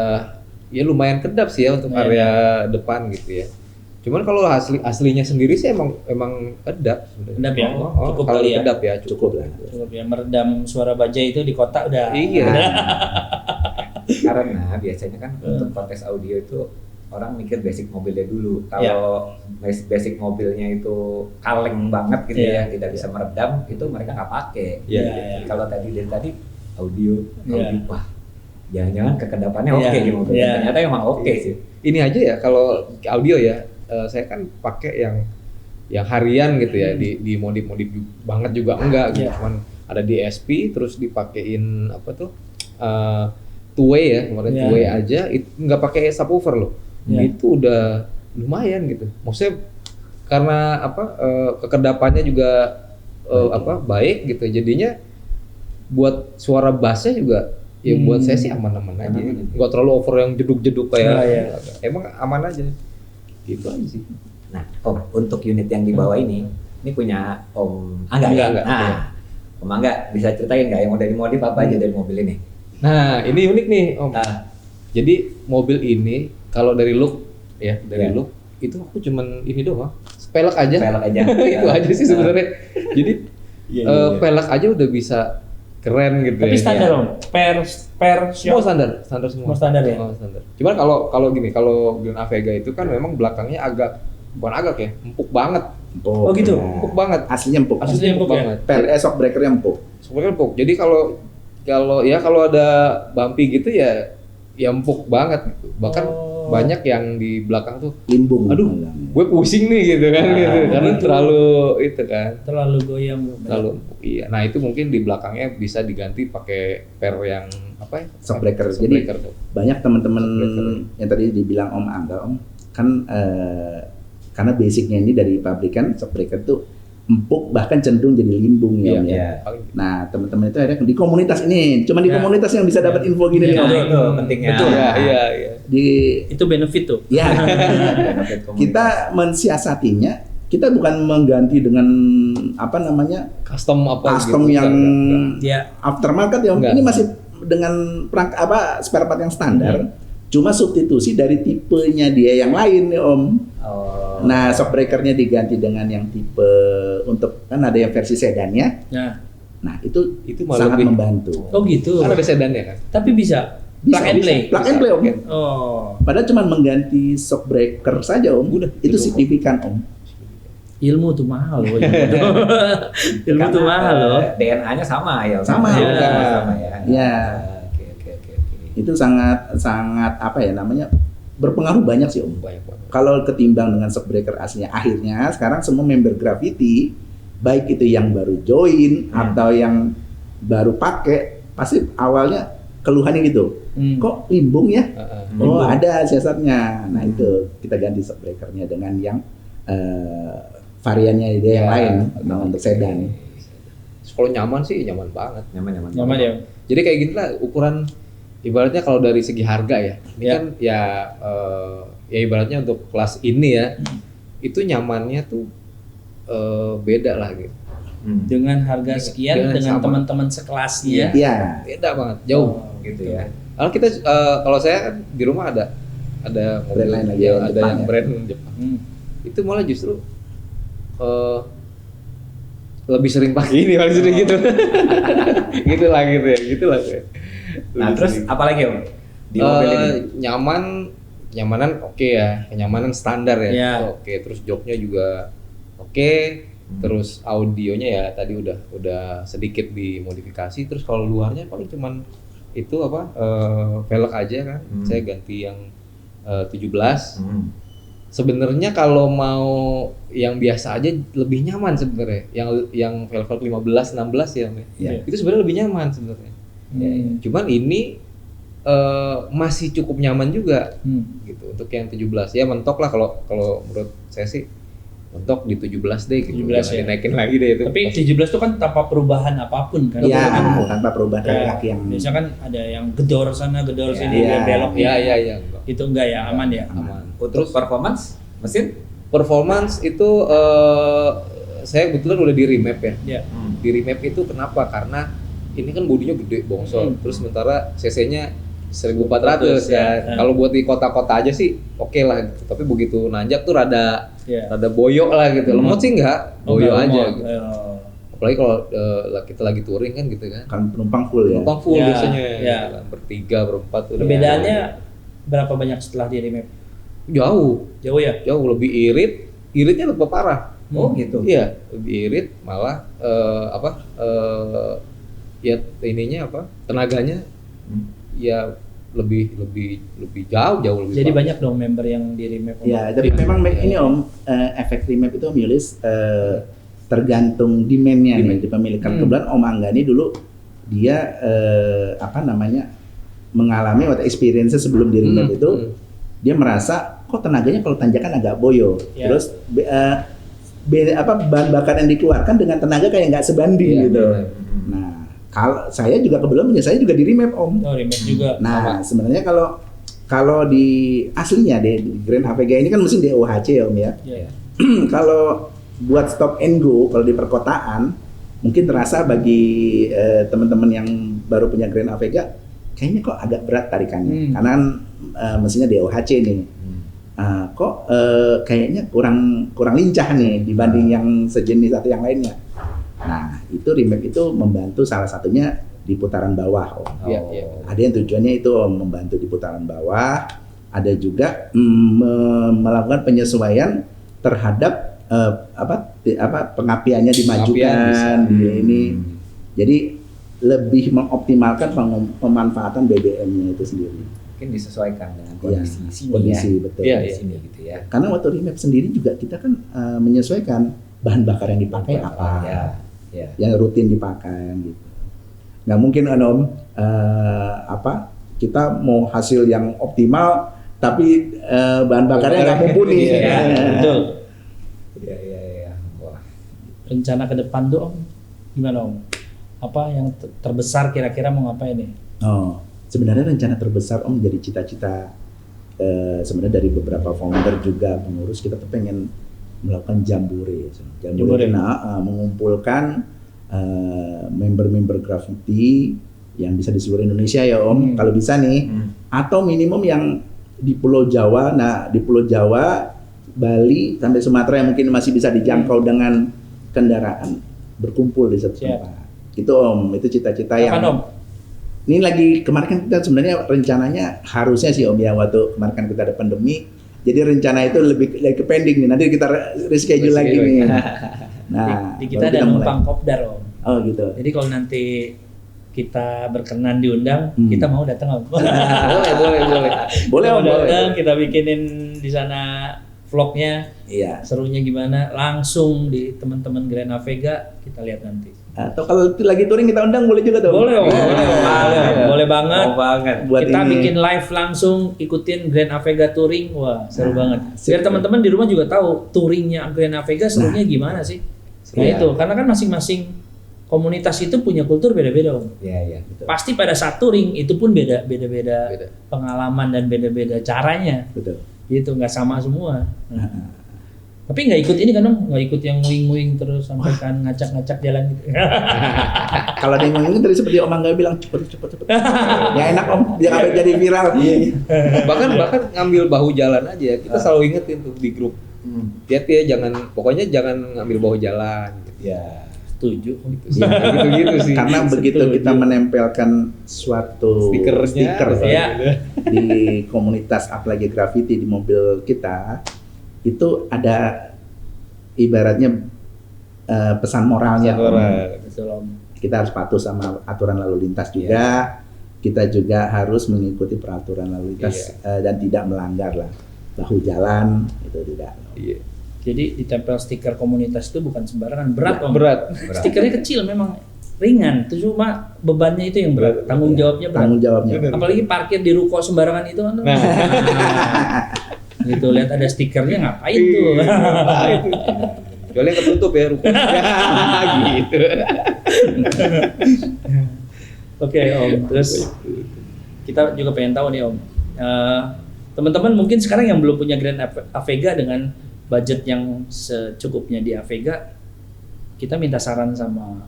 ya lumayan kedap sih ya untuk area depan gitu ya. Cuman kalau aslinya sendiri sih emang kedap sebenarnya. Kedap ya? Cukup kalau kali ya? kedap ya, Cukup lah. Cukup ya, meredam suara bajai itu di kota udah. Iya. Karena biasanya kan untuk kontes audio itu orang mikir basic mobilnya dulu. Kalau basic mobilnya itu kaleng banget gitu ya, tidak bisa meredam, itu mereka nggak pakai. Kalau dari tadi audio wah, jangan-jangan kekedapannya oke di mobil. Ternyata emang oke sih. Ini aja ya kalau audio ya, saya kan pakai yang harian gitu ya, di modif-modif banget juga enggak gitu. Cuman ada di SP terus dipakein two-way ya, kemarin two-way aja, itu nggak pakai subwoofer loh. Itu udah lumayan gitu. Maksudnya karena kekedapannya juga baik gitu. Jadinya buat suara bassnya juga ya buat saya sih aman-aman aja. Nggak terlalu over yang jeduk-jeduk kayak. Emang aman aja. Gitu aja sih. Nah, Om, untuk unit yang di bawah ini punya Om Angga. Enggak. Om Angga bisa ceritain nggak yang udah dimodif apa aja dari mobil ini? Nah, ini unik nih Om. Jadi mobil ini kalau dari look look itu aku cuman ini doang, pelek aja. Itu aja sih sebenarnya. Jadi pelek aja udah bisa keren gitu. Tapi standar Om, per semua standar semua. Semua standar ya. Standar. Cuman kalau Grand Avega itu kan memang belakangnya empuk banget. Oh gitu. Empuk banget. Aslinya empuk. Aslinya empuk banget. Shock breakernya empuk. Shock empuk. Jadi kalau ada bumpy gitu ya empuk banget gitu. Bahkan banyak yang di belakang tuh, limbung. aduh, gue pusing nih gitu kan, gitu. Karena gitu. terlalu itu kan, Terlalu goyang. terlalu iya. Nah itu mungkin di belakangnya bisa diganti pakai per yang apa ya? Shockbreaker. Jadi Shockbreaker tuh. banyak teman-teman Shockbreaker. yang tadi dibilang Om Angga, Om kan karena basicnya ini dari pabrikan shockbreaker tuh empuk bahkan cenderung jadi limbung ya, Om, ya. Iya. Paling Nah teman-teman itu akhirnya di komunitas ini, cuma di Ya. komunitas yang bisa dapat info gini nih, Ya, Om. Itu pentingnya. Betul. iya. Di Itu benefit tuh. ya Benefit komunitas. kita mensiasatinya, kita bukan mengganti dengan apa namanya Custom apa custom gitu. yang Enggak. Ya. aftermarket ya, Om. Enggak. Ini masih dengan spare part yang standar, cuma substitusi dari tipenya dia yang lain nih, Om. Oh. Nah, shockbreakernya diganti dengan yang tipe untuk kan ada yang versi sedannya. Nah. Nah, itu malah sangat lebih membantu. Oh gitu. Kan ada sedannya kan. Tapi bisa. Bisa, Plug and bisa. play. Plug and play, Om. Oh. Padahal cuma mengganti shockbreaker saja, Om. Udah, Itu itu signifikan, Om. Ilmu tuh mahal loh. Ilmu tuh mahal loh. DNA-nya sama ya. Sama. Sama ya. Ya. Oke. Itu sangat apa ya namanya? Berpengaruh banyak sih, Om. Banyak banget. Kalau ketimbang dengan shockbreaker aslinya, akhirnya sekarang semua member Gravity, baik itu yang baru join atau yang baru pakai, pasti awalnya keluhannya gitu. Kok limbung ya? Oh, ada siasatnya. Nah, itu kita ganti shockbreakernya dengan yang variannya dia yang lain untuk sedan. Kalau nyaman sih nyaman banget. Nyaman. Nyaman ya. Jadi kayak gini lah ukuran, ibaratnya kalau dari segi harga ya, ini Ya. kan ya ibaratnya untuk kelas ini ya, itu nyamannya tuh beda lah gitu. Dengan harga sekian Dengan dengan sama. teman-teman sekelasnya. Iya. Beda banget, jauh. Gitu ya. Kalau kita kalau saya kan di rumah ada mobil Brand lain lagi, yang yang ada Jepang yang ya? brand Jepang. Itu malah justru lebih sering pakai ini paling sering gitu. Gitulah kayak. Nah, Lebih terus sering. apa lagi, Om? Di mobil ini. Nyamanan oke ya, kenyamanan standar ya. Ya. Itu oke, terus joknya juga oke, terus audionya ya tadi udah sedikit dimodifikasi, terus kalau luarnya paling cuman itu apa velg aja kan. Saya ganti yang 17. Sebenarnya kalau mau yang biasa aja lebih nyaman sebenarnya. Yang velg 15 16 ya. Iya. Itu sebenarnya lebih nyaman sebenarnya. Cuman ini masih cukup nyaman juga gitu untuk yang 17. Ya mentok lah kalau menurut saya sih mentok di 17 deh gitu. 17 Jangan ya. dinaikin lagi deh itu. Tapi 17 itu kan tanpa perubahan apapun kan. Iya, Kan, tanpa perubahan kaki yang biasa kan ada yang gedor sana, gedor sini, Iya. belok. Iya. Itu enggak ya, aman ya. Aman. Untuk performance mesin? Performance itu saya kebetulan udah di remap ya. Ya. Di remap itu kenapa? Karena ini kan bodinya gede bongsor, terus sementara cc-nya 1400 ya. Kalau buat di kota-kota aja sih oke lah gitu. Tapi begitu nanjak tuh rada boyok lah gitu. Lemot sih enggak, boyok aja gitu. Apalagi kalau kita lagi touring kan gitu kan. kan penumpang full ya. Penumpang full Ya, biasanya ya. bertiga, berempat udah. Perbedaannya berapa banyak setelah di remap? jauh Jauh ya? lebih iritnya lebih parah. Oh, gitu. Iya, lebih irit malah ya ininya apa? Tenaganya ya lebih jauh lebih. Jadi parah. banyak dong member yang di remap. Ya, tapi memang ini Om, efek remap itu Om Yulis tergantung demand-nya nih, di pemilikan. Kebetulan Om Angga ini dulu dia mengalami waktu experience sebelum di remap itu, dia merasa kok tenaganya kalau tanjakan agak boyo. Ya. Terus bahan bakar yang dikeluarkan dengan tenaga kayak nggak sebanding gitu. Nah, kalau saya juga kebetulan saya juga di remap Om. Oh, remap juga. Nah, sebenarnya kalau di aslinya di Grand Avega ini kan mesin DOHC ya Om ya. Iya. Kalau buat stop and go kalau di perkotaan mungkin terasa bagi teman-teman yang baru punya Grand Avega kayaknya kok agak berat tarikannya karena kan mesinnya DOHC nih. Kayaknya kurang lincah nih dibanding yang sejenis atau yang lainnya. Nah, itu remap itu membantu salah satunya di putaran bawah Om. Iya. Ada yang tujuannya itu Om, membantu di putaran bawah, ada juga melakukan penyesuaian terhadap pengapiannya dimajukan di ini. Jadi lebih mengoptimalkan pemanfaatan BBM-nya itu sendiri. mungkin disesuaikan dengan Iya, kondisi sini kondisi, ya. betul. Iya, Di sini gitu ya. Karena waktu remap sendiri juga kita kan menyesuaikan bahan bakar yang dipakai apa, Ya. yang rutin dipakai gitu. Nggak mungkin Om, kita mau hasil yang optimal tapi bahan bakarnya nggak mumpuni. Iya, betul. Iya. Wah. Rencana ke depan tuh Om, gimana Om? Apa yang terbesar kira-kira mau ngapain nih? Oh, sebenarnya rencana terbesar Om dari cita-cita sebenarnya dari beberapa founder juga pengurus, kita tuh pengen melakukan jambore. Jambore. Mengumpulkan member-member graffiti yang bisa di seluruh Indonesia ya Om, kalau bisa nih, atau minimum yang di Pulau Jawa. Nah di Pulau Jawa, Bali sampai Sumatera yang mungkin masih bisa dijangkau dengan kendaraan, berkumpul di satu tempat. Itu Om, itu cita-cita yang. Kapan Om? Ini lagi kemarin kan kita sebenarnya rencananya harusnya sih Om ya, waktu kemarin kan kita ada pandemi. Jadi rencana itu lebih ke pending nih. Nanti kita reschedule lagi nih. Nah, di kita baru ada mulai. numpang kopdar Om. Oh gitu. Jadi kalau nanti kita berkenan diundang, kita mau datang Om. Boleh. Boleh Om, boleh. Datang, kita bikinin di sana vlognya, Iya. serunya gimana, langsung di teman-teman Grand Avega kita lihat nanti. Atau kalau lagi touring kita undang boleh juga tuh. Boleh Om, boleh banget. Mau banget. Buat Kita ini. bikin live langsung, ikutin Grand Avega touring, wah seru banget. sip. Biar teman-teman di rumah juga tahu touringnya Grand Avega serunya gimana sih. Nah Iya. itu, karena kan masing-masing komunitas itu punya kultur beda-beda Om. Iya. Pasti pada saat touring itu pun beda Beda. pengalaman dan beda-beda caranya. Betul. Gitu, nggak sama semua. Tapi nggak ikut ini kan Om, nggak ikut yang nguing-nguing terus sampai kan ngacak-ngacak jalan gitu. Kalau ada yang ngomongin tadi seperti Om Angga bilang cepet. Ya enak Om, biar sampai jadi viral. bahkan ngambil bahu jalan aja, kita selalu ingetin tuh di grup. Hati-hati ya, pokoknya jangan ngambil bahu jalan. Ya. Setuju. Ya, gitu sih. Karena begitu kita menempelkan suatu Stikernya, stiker ya. di komunitas apalagi graffiti di mobil kita, itu ada ibaratnya pesan moralnya. Betul Om. Kita harus patuh sama aturan lalu lintas juga. Kita juga harus mengikuti peraturan lalu lintas dan tidak melanggar lah. Bahu jalan itu tidak. Iya. Jadi ditempel stiker komunitas itu bukan sembarangan, berat Om. Berat. Stikernya kecil memang ringan, itu cuma bebannya itu yang berat, tanggung jawabnya berat. Tanggung jawabnya. Apalagi parkir di ruko sembarangan itu kan. Nah. Gitu, lihat ada stikernya ngapain tuh. Kecuali yang ketutup ya rupanya. Gitu. Oke Om, terus kita juga pengen tahu nih Om, teman-teman mungkin sekarang yang belum punya Grand Avega dengan budget yang secukupnya di Avega, kita minta saran sama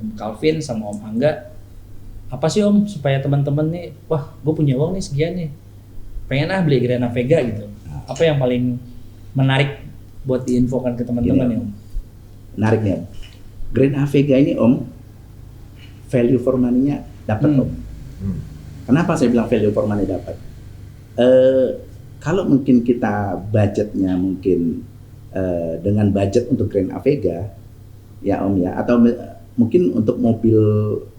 Om Calvin sama Om Angga, apa sih Om supaya teman-teman nih, wah gue punya uang nih sekian nih, pengen beli Grand Avega gitu, apa yang paling menarik buat diinfokan ke teman-teman ya Om? Menarik nih Om. Grand Avega ini Om, value for money-nya dapat Om. Kenapa saya bilang value for money dapat? Kalau mungkin kita budgetnya mungkin dengan budget untuk Grand Avega ya Om ya, atau mungkin untuk mobil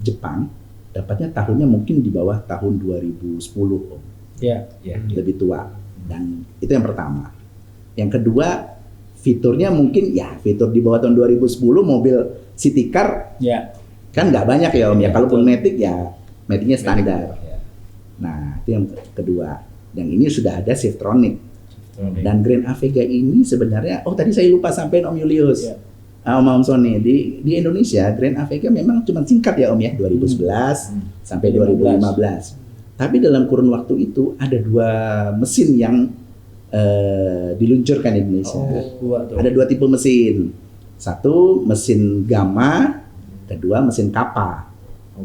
Jepang dapatnya tahunnya mungkin di bawah tahun 2010 Om. Ya. Lebih tua. Dan itu yang pertama. Yang kedua, fiturnya mungkin ya fitur di bawah tahun 2010 mobil city car Ya. kan nggak banyak ya Om ya. Kalaupun Matic ya Maticnya standar. Ya. Nah itu yang kedua. Yang ini sudah ada Safetronic. Dan Grand Avega ini sebenarnya, tadi saya lupa sampein Om Julius, Om Sony, di Indonesia Grand Avega memang cuma singkat ya Om ya, 2011 sampai 2015. Tapi dalam kurun waktu itu ada 2 mesin yang diluncurkan di Indonesia. Ada 2 tipe mesin. Satu mesin Gamma, kedua mesin Kappa.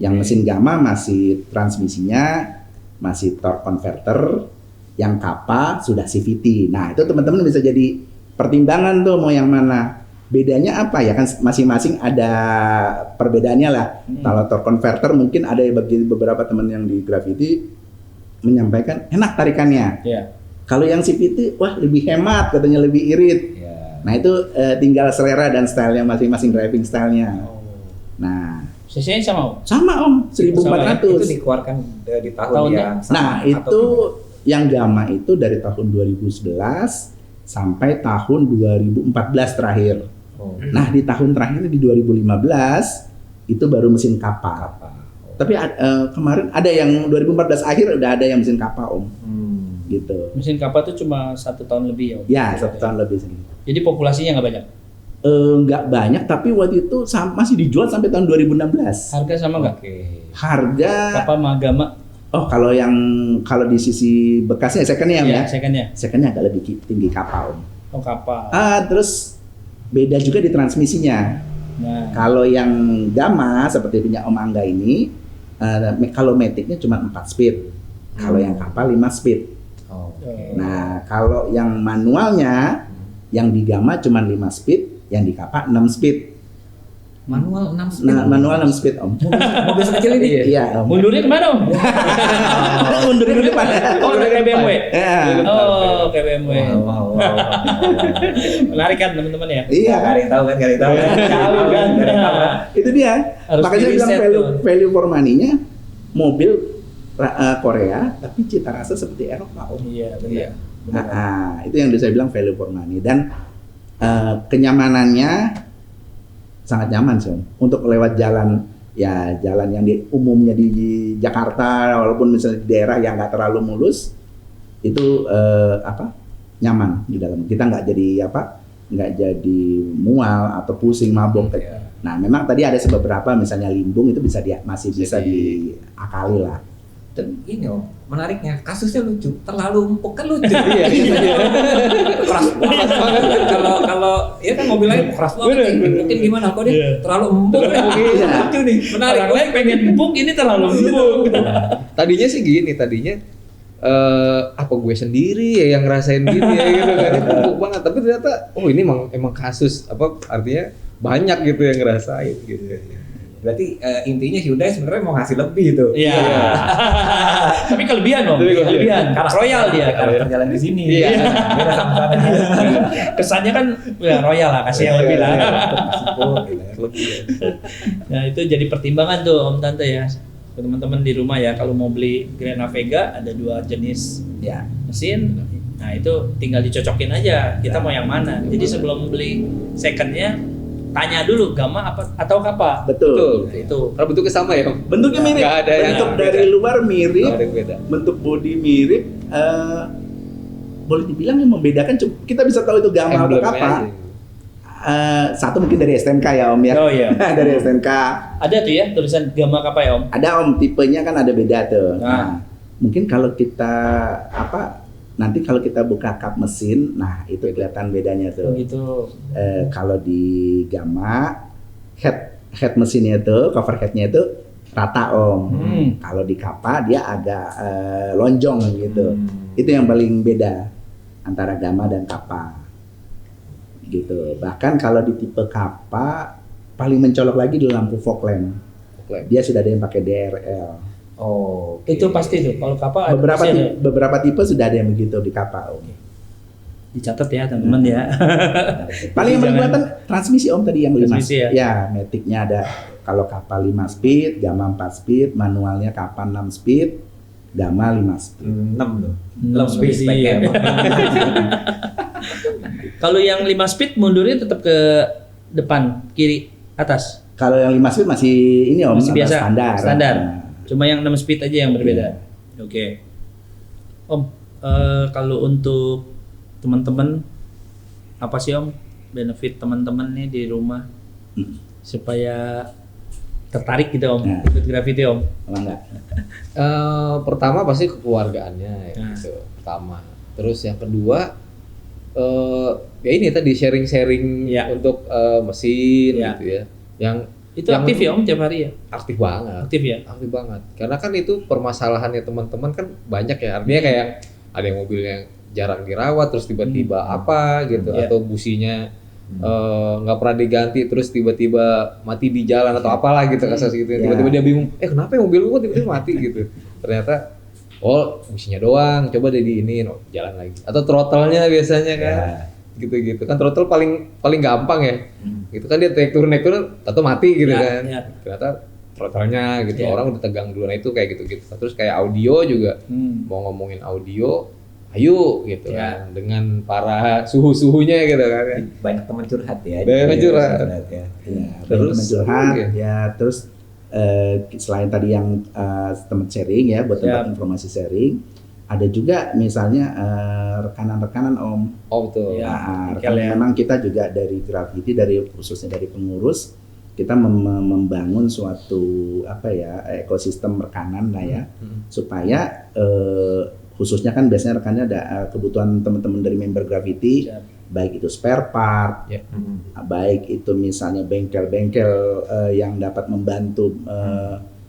Yang mesin Gamma masih transmisinya masih torque converter, yang Kappa sudah CVT. Nah, itu teman-teman bisa jadi pertimbangan tuh mau yang mana. Bedanya apa ya, kan masing-masing ada perbedaannya lah. Kalau torque converter mungkin ada bagi beberapa teman yang di graffiti menyampaikan enak tarikannya. Kalau yang CVT wah lebih hemat katanya, lebih irit. Nah, itu tinggal selera dan stylenya masing-masing, driving stylenya. Nah, CC-nya sama Om? Sama Om, 1400. Itu dikeluarkan di tahun Tahunnya? yang sama. Nah, atau itu gimana? yang Gamma itu dari tahun 2011 sampai tahun 2014 terakhir. Oh, Nah, di tahun terakhir di 2015 itu baru mesin kapal. apa? Tapi kemarin ada yang 2014 akhir udah ada yang mesin kapal Om, gitu. Mesin kapal itu cuma 1 tahun lebih ya Om? Ya, 1 tahun lebih sih. Jadi populasinya nggak banyak? Nggak banyak, tapi waktu itu masih dijual sampai tahun 2016. Harga sama nggak? Oke. Harga, Kapal Magama? oh kalau di sisi bekasnya secondnya Iya, ya, secondnya. secondnya agak lebih tinggi kapal Om. Oh kapal. Terus beda juga di transmisinya. Nah, Kalau yang Gamma seperti punya Om Angga ini, kalau maticnya cuma 4 speed. Kalau yang kapal 5 speed. Oh, oke. Nah, kalau yang manualnya, yang di Gamma cuma 5 speed, yang di kapal 6 speed. Manual 6 speed. Nah, manual 6 speed Om. Mobil sekecil ini. Iya Om. mundurnya kemana Om? Mundurin ke depan. Oh, kayak BMW? Ya. Oh, kayak BMW. Wow. Menarik kan teman-teman ya? Iya. Gak ada yang tahu kan, gak ada yang tahu kan. Tahu kan? Gak ada yang tahu kan. Itu dia. Harus Makanya bilang di-riset value, tuh. value for money-nya mobil Korea, tapi cita rasa seperti Eropa Om. Iya, Iya. benar. Itu yang saya bilang value for money, dan kenyamanannya sangat nyaman sih Om. Untuk lewat jalan yang umumnya di Jakarta, walaupun misalnya di daerah yang nggak terlalu mulus, itu nyaman di dalam. Kita nggak jadi mual atau pusing mabok. Iya. Nah, memang tadi ada beberapa misalnya limbung itu masih bisa diakali lah. Dan ini Om, menariknya kasusnya lucu, terlalu empuk kan lucu. Iya. Keras banget. Kalau ya kan mobil lain keras banget. Mungkin gimana kok dia terlalu empuk. Iya. Lucu nih, menarik. Orang lain pengen empuk, ini terlalu empuk. Tadinya sih gini, apa gue sendiri ya yang ngerasain gini ya gitu kan, itu empuk banget. Tapi ternyata ini emang kasus, artinya banyak gitu yang ngerasain gitu. Berarti intinya Hyundai sebenarnya mau ngasih lebih itu. Iya. Tapi kelebihan Om. Tapi kelebihan. Royal dia. Karakter jalan di sini. Iya. Beda sama sana. Kesannya kan ya royal lah, kasih yang lebih lah. Kelebihan. Nah itu jadi pertimbangan tuh Om Tante ya, teman-teman di rumah ya, kalau mau beli Grand Navega ada 2 jenis Ya. mesin. Nah itu tinggal dicocokin aja kita mau yang mana. Jadi sebelum beli secondnya tanya dulu Gamma apa atau Kappa. Betul. Itu. Kalau bentuknya sama ya, Om? Bentuknya mirip. Nggak ada yang Bentuk beda. dari luar mirip, Nggak ada yang beda. bentuk bodi mirip. Boleh dibilang yang membedakan kita bisa tahu itu Gamma atau Emblemnya Kappa. aja. Satu mungkin dari STNK ya Om ya. Oh iya. Dari STNK. Ada tuh ya tulisan Gamma Kappa ya Om. Ada Om, tipenya kan ada beda tuh. Nah. Nah, mungkin kalau kita nanti kalau kita buka kap mesin, nah itu kelihatan bedanya tuh. Begitu. Kalau di Gamma head mesinnya itu, cover headnya itu rata Om. Kalau di Kappa dia agak lonjong gitu. Itu yang paling beda antara Gamma dan Kappa. Gitu. Bahkan kalau di tipe Kappa paling mencolok lagi di lampu fog lamp. Dia sudah ada yang pakai DRL. Oh. Itu pasti tuh kalau Kappa ada Beberapa tipe sudah ada yang begitu di Kappa Om. dicatat ya teman-teman ya. Paling yang paling Jangan- kelihatan transmisi Om tadi yang 5 Transmisi ya? Ya, maticnya ada kalau Kappa 5 speed, Gamma 4 speed, manualnya Kappa 6 speed, Gamma 5 speed. 6 loh. 6 Lebih speed, speknya. iya. Kalau yang 5 speed mundurnya tetap ke depan, kiri, atas. Kalau yang 5 speed masih ini Om, Masih biasa, standar. standar. Nah, Cuma yang 6 speed aja yang berbeda. Oke. Om, kalau untuk teman-teman apa sih Om benefit teman-teman nih di rumah supaya tertarik gitu Om Nah. ikut Gravity Om? Apa enggak? Pertama pasti kekeluargaannya ya, Nah. gitu. Pertama. Terus yang kedua ya ini tadi sharing-sharing Ya. untuk mesin Ya. gitu ya. Yang Itu Yang- aktif ya Om tiap hari ya? aktif banget. Aktif ya? Aktif banget. Karena kan itu permasalahannya teman-teman kan banyak ya. Artinya kayak ada yang mobilnya jarang dirawat terus tiba-tiba apa gitu Ya. atau businya nggak pernah diganti terus tiba-tiba mati di jalan atau apalah gitu kasus gitu. Ya. Tiba-tiba dia bingung, kenapa ya mobil gua tiba-tiba mati gitu. Ternyata businya doang, coba deh diinin, jalan lagi. Atau throttle-nya biasanya kan. Ya. Gitu-gitu. Kan throttle paling gampang ya. Gitu kan dia naik turun atau mati gitu Ya, kan. ya. Ternyata throttle-nya gitu. Orang udah tegang dulu. Nah itu kayak gitu-gitu. Terus kayak audio juga mau ngomongin audio, ayo gitu kan dengan para suhu-suhunya gitu kan. Banyak teman curhat ya. Banyak curhat. Ya, Terus curhat ya terus selain tadi yang teman sharing ya buat tempat informasi sharing, ada juga misalnya rekanan-rekanan Om. Oh betul. Nah, memang kita juga dari Grafiti, khususnya dari pengurus, kita membangun suatu ekosistem rekanan lah ya, supaya khususnya kan biasanya rekannya ada kebutuhan teman-teman dari member Grafiti, baik itu spare part, baik itu misalnya bengkel-bengkel yang dapat membantu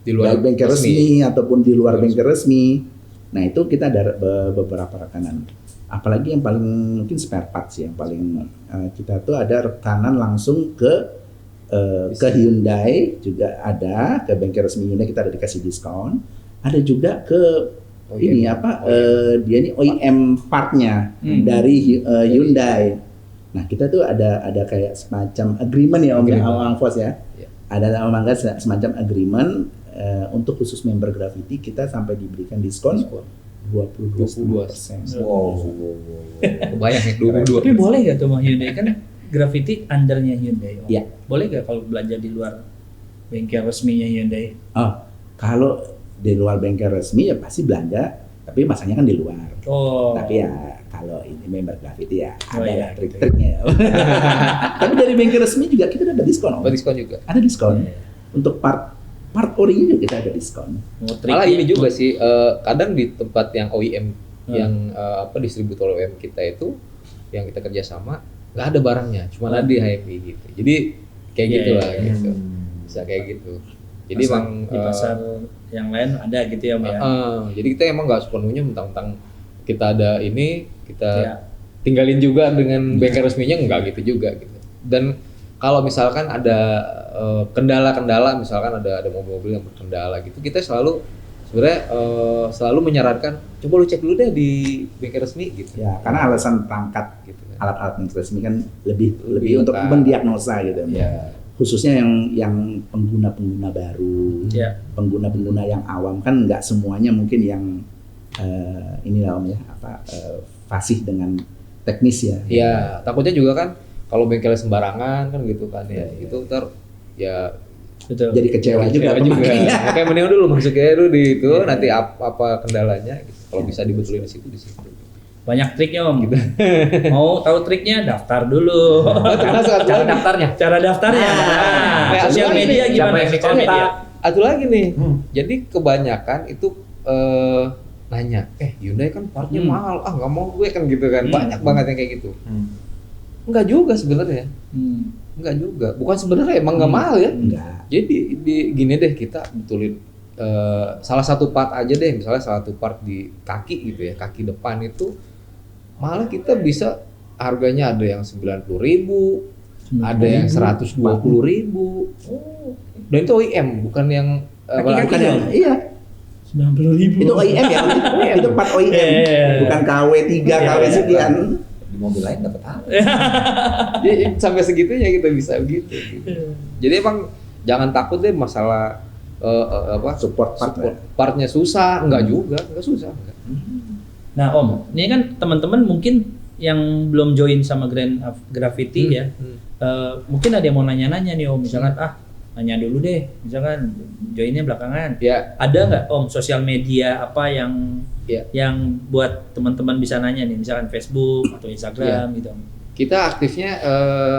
di luar bengkel resmi ataupun di luar bengkel resmi. Nah itu kita ada beberapa rekanan. Apalagi yang paling mungkin spare part sih yang paling kita tuh ada rekanan langsung ke Hyundai juga ada, ke bengkel resmi Hyundai kita ada dikasih diskon. Ada juga ke dia ini OEM partnya dari Hyundai. Nah kita tuh ada kayak semacam agreement ya Om Fos ya. Ada semacam agreement untuk khusus member Grafiti kita sampai diberikan diskon 22%. Wow. Kebayang ya 22. Tapi boleh gak tuh Hyundai kan Grafiti undernya Hyundai? Iya. Boleh gak kalau belanja di luar bengkel resminya Hyundai? Oh, kalau di luar bengkel resmi ya pasti belanja, tapi masanya kan di luar. Oh. Tapi ya kalau ini member Grafiti ya ada iya, trik-triknya. Tapi dari bengkel resmi juga kita dapat diskon. Diskon juga. Ada diskon. Untuk part orinya juga kita ada diskon. Malah ini juga sih kadang di tempat yang OEM yang distributor OEM kita itu yang kita kerjasama nggak ada barangnya, cuma ada di HMI gitu. Jadi kayak gitulah gitu. Bisa kayak gitu. Jadi emang di pasar yang lain ada gitu ya, Mbak ya. Jadi kita emang nggak sepenuhnya mentang-mentang kita ada ini kita tinggalin juga dengan bengkel resminya, enggak gitu juga gitu. Dan kalau misalkan ada kendala-kendala, misalkan ada mobil-mobil yang berkendala gitu, kita selalu sebenarnya selalu menyarankan coba lu cek dulu deh di bengkel resmi gitu. Ya, karena alasan perangkat gitu, alat-alat bengkel resmi kan lebih untuk mendiagnosa gitu. Ya. Khususnya yang pengguna-pengguna baru, pengguna-pengguna yang awam kan nggak semuanya mungkin yang inilah Om ya, fasih dengan teknis ya. Iya, takutnya juga kan kalau bengkelnya sembarangan kan gitu kan ya. Itu ntar ya betul. Jadi kecewa juga. Makanya mending dulu masuknya dulu di itu nanti apa kendalanya gitu. Kalau bisa dibetulin di situ. Banyak triknya Om gitu. Mau tahu triknya daftar dulu. Cara daftarnya. Cara daftarnya. Sosial media gimana? Sosial media. Satu lagi nih. Jadi kebanyakan itu nanya, Hyundai kan partnya mahal, nggak mau gue kan gitu kan. Banyak banget yang kayak gitu. Enggak juga sebenarnya. Enggak juga. Bukan sebenarnya emang nggak mahal ya. Enggak. Jadi gini deh, kita betulin salah satu part aja deh, misalnya salah satu part di kaki gitu ya, kaki depan itu malah kita bisa harganya ada yang 90.000, ada yang 120.000. Dan itu OEM, bukan yang bukan yang iya. 90.000. Itu OEM ya. Itu part OEM. Bukan KW 3, KW sekian. Di mobil lain dapat apa? Jadi sampai segitunya kita bisa begitu. Jadi emang jangan takut deh masalah support partnya susah, enggak susah. Nah Om, ini kan teman-teman mungkin yang belum join sama Grafiti ya, mungkin ada yang mau nanya-nanya nih Om, misalkan nanya dulu deh, misalkan joinnya belakangan. Ya. Ada nggak Om sosial media apa yang buat teman-teman bisa nanya nih, misalkan Facebook atau Instagram gitu? Kita aktifnya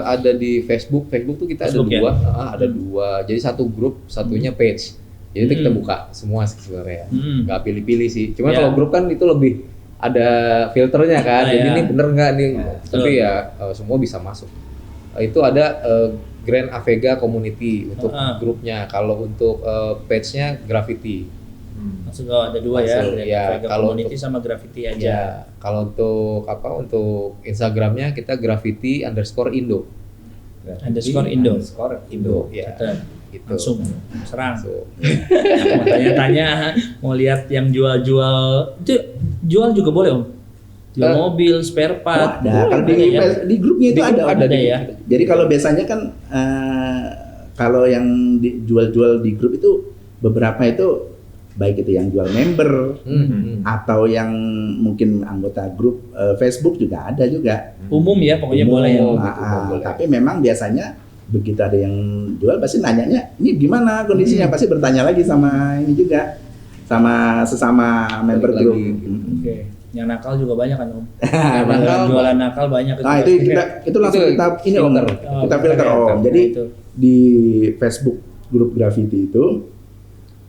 ada di Facebook. Facebook tuh kita Facebook ada dua, ada dua. Jadi satu grup, satunya page. Jadi itu kita buka semua sebenarnya. Nggak pilih-pilih sih. Cuma kalau grup kan itu lebih ada filternya kan. Jadi ini bener nggak nih? Tapi ya semua bisa masuk. Itu ada Grand Avega Community untuk grupnya. Kalau untuk page-nya Grafiti. Maksud ada dua ya, kalau Community sama Grafiti aja. Ya, kalau untuk untuk Instagramnya kita Grafiti_Indo. Indo. Ya. Gitu. Langsung serang. Mau tanya-tanya, mau lihat yang jual juga boleh Om. Jual mobil, spare part. Ada. Kalau di grupnya itu ada ya. Jadi kalau biasanya kan kalau yang jual-jual di grup itu beberapa itu baik itu yang jual member atau yang mungkin anggota grup Facebook juga ada juga. Umum ya pokoknya boleh ya. Boleh. Tapi memang biasanya begitu ada yang jual pasti nanyanya ini gimana kondisinya, pasti bertanya lagi sama ini juga sama sesama member grup. Oke. Yang nakal juga banyak kan Om. Nakal. Jualan nakal banyak. Nah itu langsung kita ini Om, kita filter Om. Jadi di Facebook grup Graffiti itu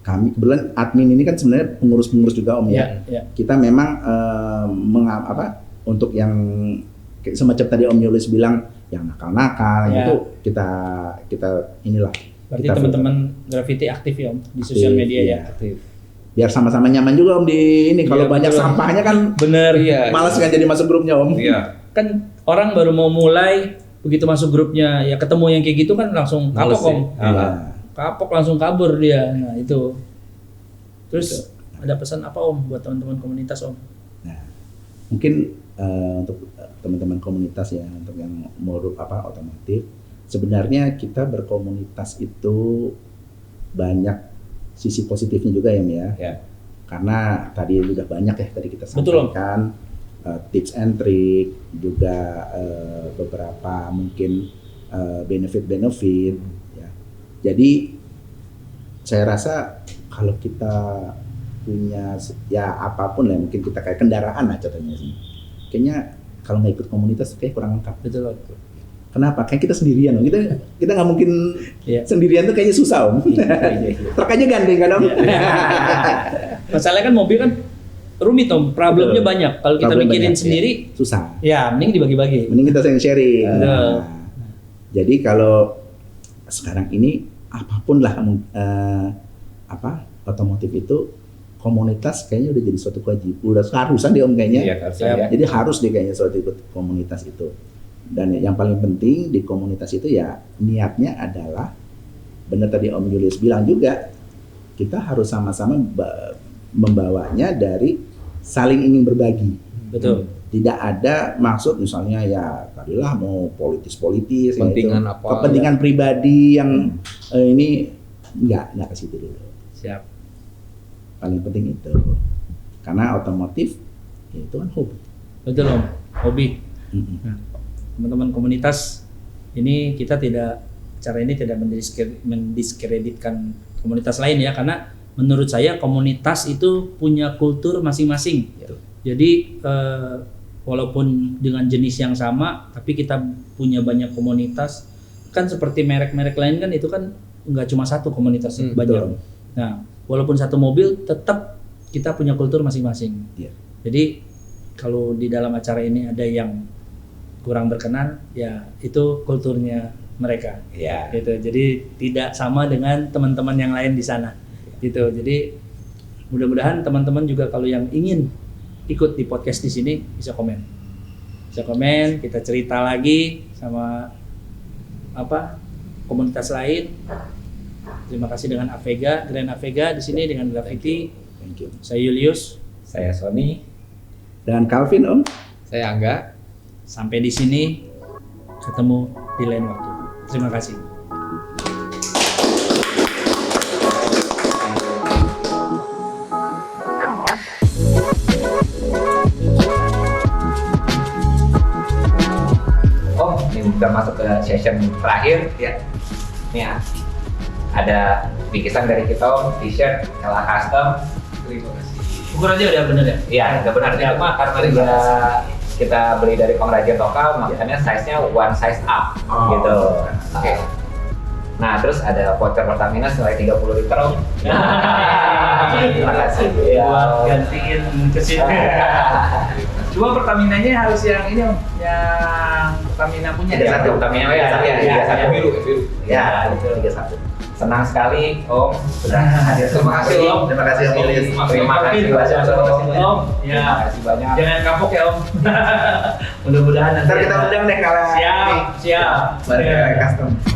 kami kebetulan admin ini kan sebenarnya pengurus-pengurus juga Om ya. Kita memang untuk yang semacam tadi Om Yulis bilang yang nakal-nakal itu kita inilah. Berarti teman-teman Graffiti aktif ya Om di sosial media ya. Aktif. Biar sama-sama nyaman juga Om di ini. Kalau banyak sampahnya kan bener malas kan jadi masuk grupnya Om. Iya. Kan orang baru mau mulai begitu masuk grupnya ya ketemu yang kayak gitu kan langsung kapok Om. Kapok langsung kabur dia. Nah itu. Terus ada pesan apa Om buat teman-teman komunitas Om? Nah mungkin untuk teman-teman komunitas ya, untuk yang mau otomotif, sebenarnya kita berkomunitas itu banyak sisi positifnya juga ya. Karena tadi udah banyak ya tadi kita sampaikan tips and trick, juga beberapa mungkin benefit ya. Jadi saya rasa kalau kita punya ya apapun lah, mungkin kita kayak kendaraan lah contohnya sih, kayaknya kalau nggak ikut komunitas kayak kurang lengkap. Betul. Kenapa? Kayak kita sendirian Om. Kita nggak mungkin sendirian tuh kayaknya susah Om. Truk aja gandeng kan Om. Masalahnya kan mobil kan rumit Om, problemnya banyak. Kalau kita mikirin sendiri susah. Ya, mending dibagi-bagi. Mending kita sharing. Jadi kalau sekarang ini apapun lah otomotif itu komunitas kayaknya udah jadi suatu kewajiban, udah keharusan deh Om kayaknya. Jadi harus deh kayaknya suatu ikut komunitas itu. Dan yang paling penting di komunitas itu ya niatnya adalah benar tadi Om Julius bilang juga, kita harus sama-sama membawanya dari saling ingin berbagi. Betul. Tidak ada maksud misalnya ya tadilah mau politis kepentingan ya, apa kepentingan pribadi yang ini enggak ke situ dulu. Siap. Paling penting itu. Karena otomotif ya itu kan hobi. Betul Om, hobi. Nah, teman-teman komunitas ini kita cara ini tidak mendiskreditkan komunitas lain ya, karena menurut saya komunitas itu punya kultur masing-masing. Jadi walaupun dengan jenis yang sama tapi kita punya banyak komunitas, kan seperti merek-merek lain kan itu kan nggak cuma satu komunitas banyak. Betul. Nah walaupun satu mobil tetap kita punya kultur masing-masing. Jadi kalau di dalam acara ini ada yang kurang berkenan, ya itu kulturnya mereka. Gitu. Jadi tidak sama dengan teman-teman yang lain di sana. Gitu. Jadi mudah-mudahan teman-teman juga kalau yang ingin ikut di podcast di sini bisa komen. Kita cerita lagi sama komunitas lain. Terima kasih dengan Grand Avega di sini dengan Graffiti. Thank you. Saya Julius, saya Sony, dan Calvin Om. Saya Angga. Sampai di sini, ketemu di lain waktu. Terima kasih. Oh, ini udah masuk ke session terakhir ya. Ini ya, ada bingkisan dari kita Om, t-shirt Ella Custom. Terima kasih. Ukurannya udah bener ya? Iya, udah benar. Itu mah karena dia kita beli dari pengrajin lokal, makanya size-nya one size up gitu. Oke. Nah, terus ada voucher Pertamina senilai 30 liter Om. Terima kasih. Buat gantiin ke sini. Cuma Pertaminanya harus yang ini Om, yang Pertamina punya. Pertamina ya, biru. Ya, betul. 31. Senang sekali Om sudah hadir. Terima kasih Om. Terima kasih Om. Terima kasih banyak Om. Terima kasih banyak. Jangan kapok ya Om. Mudah-mudahan Ntar kita undang deh kalau siap. Bareng Custom.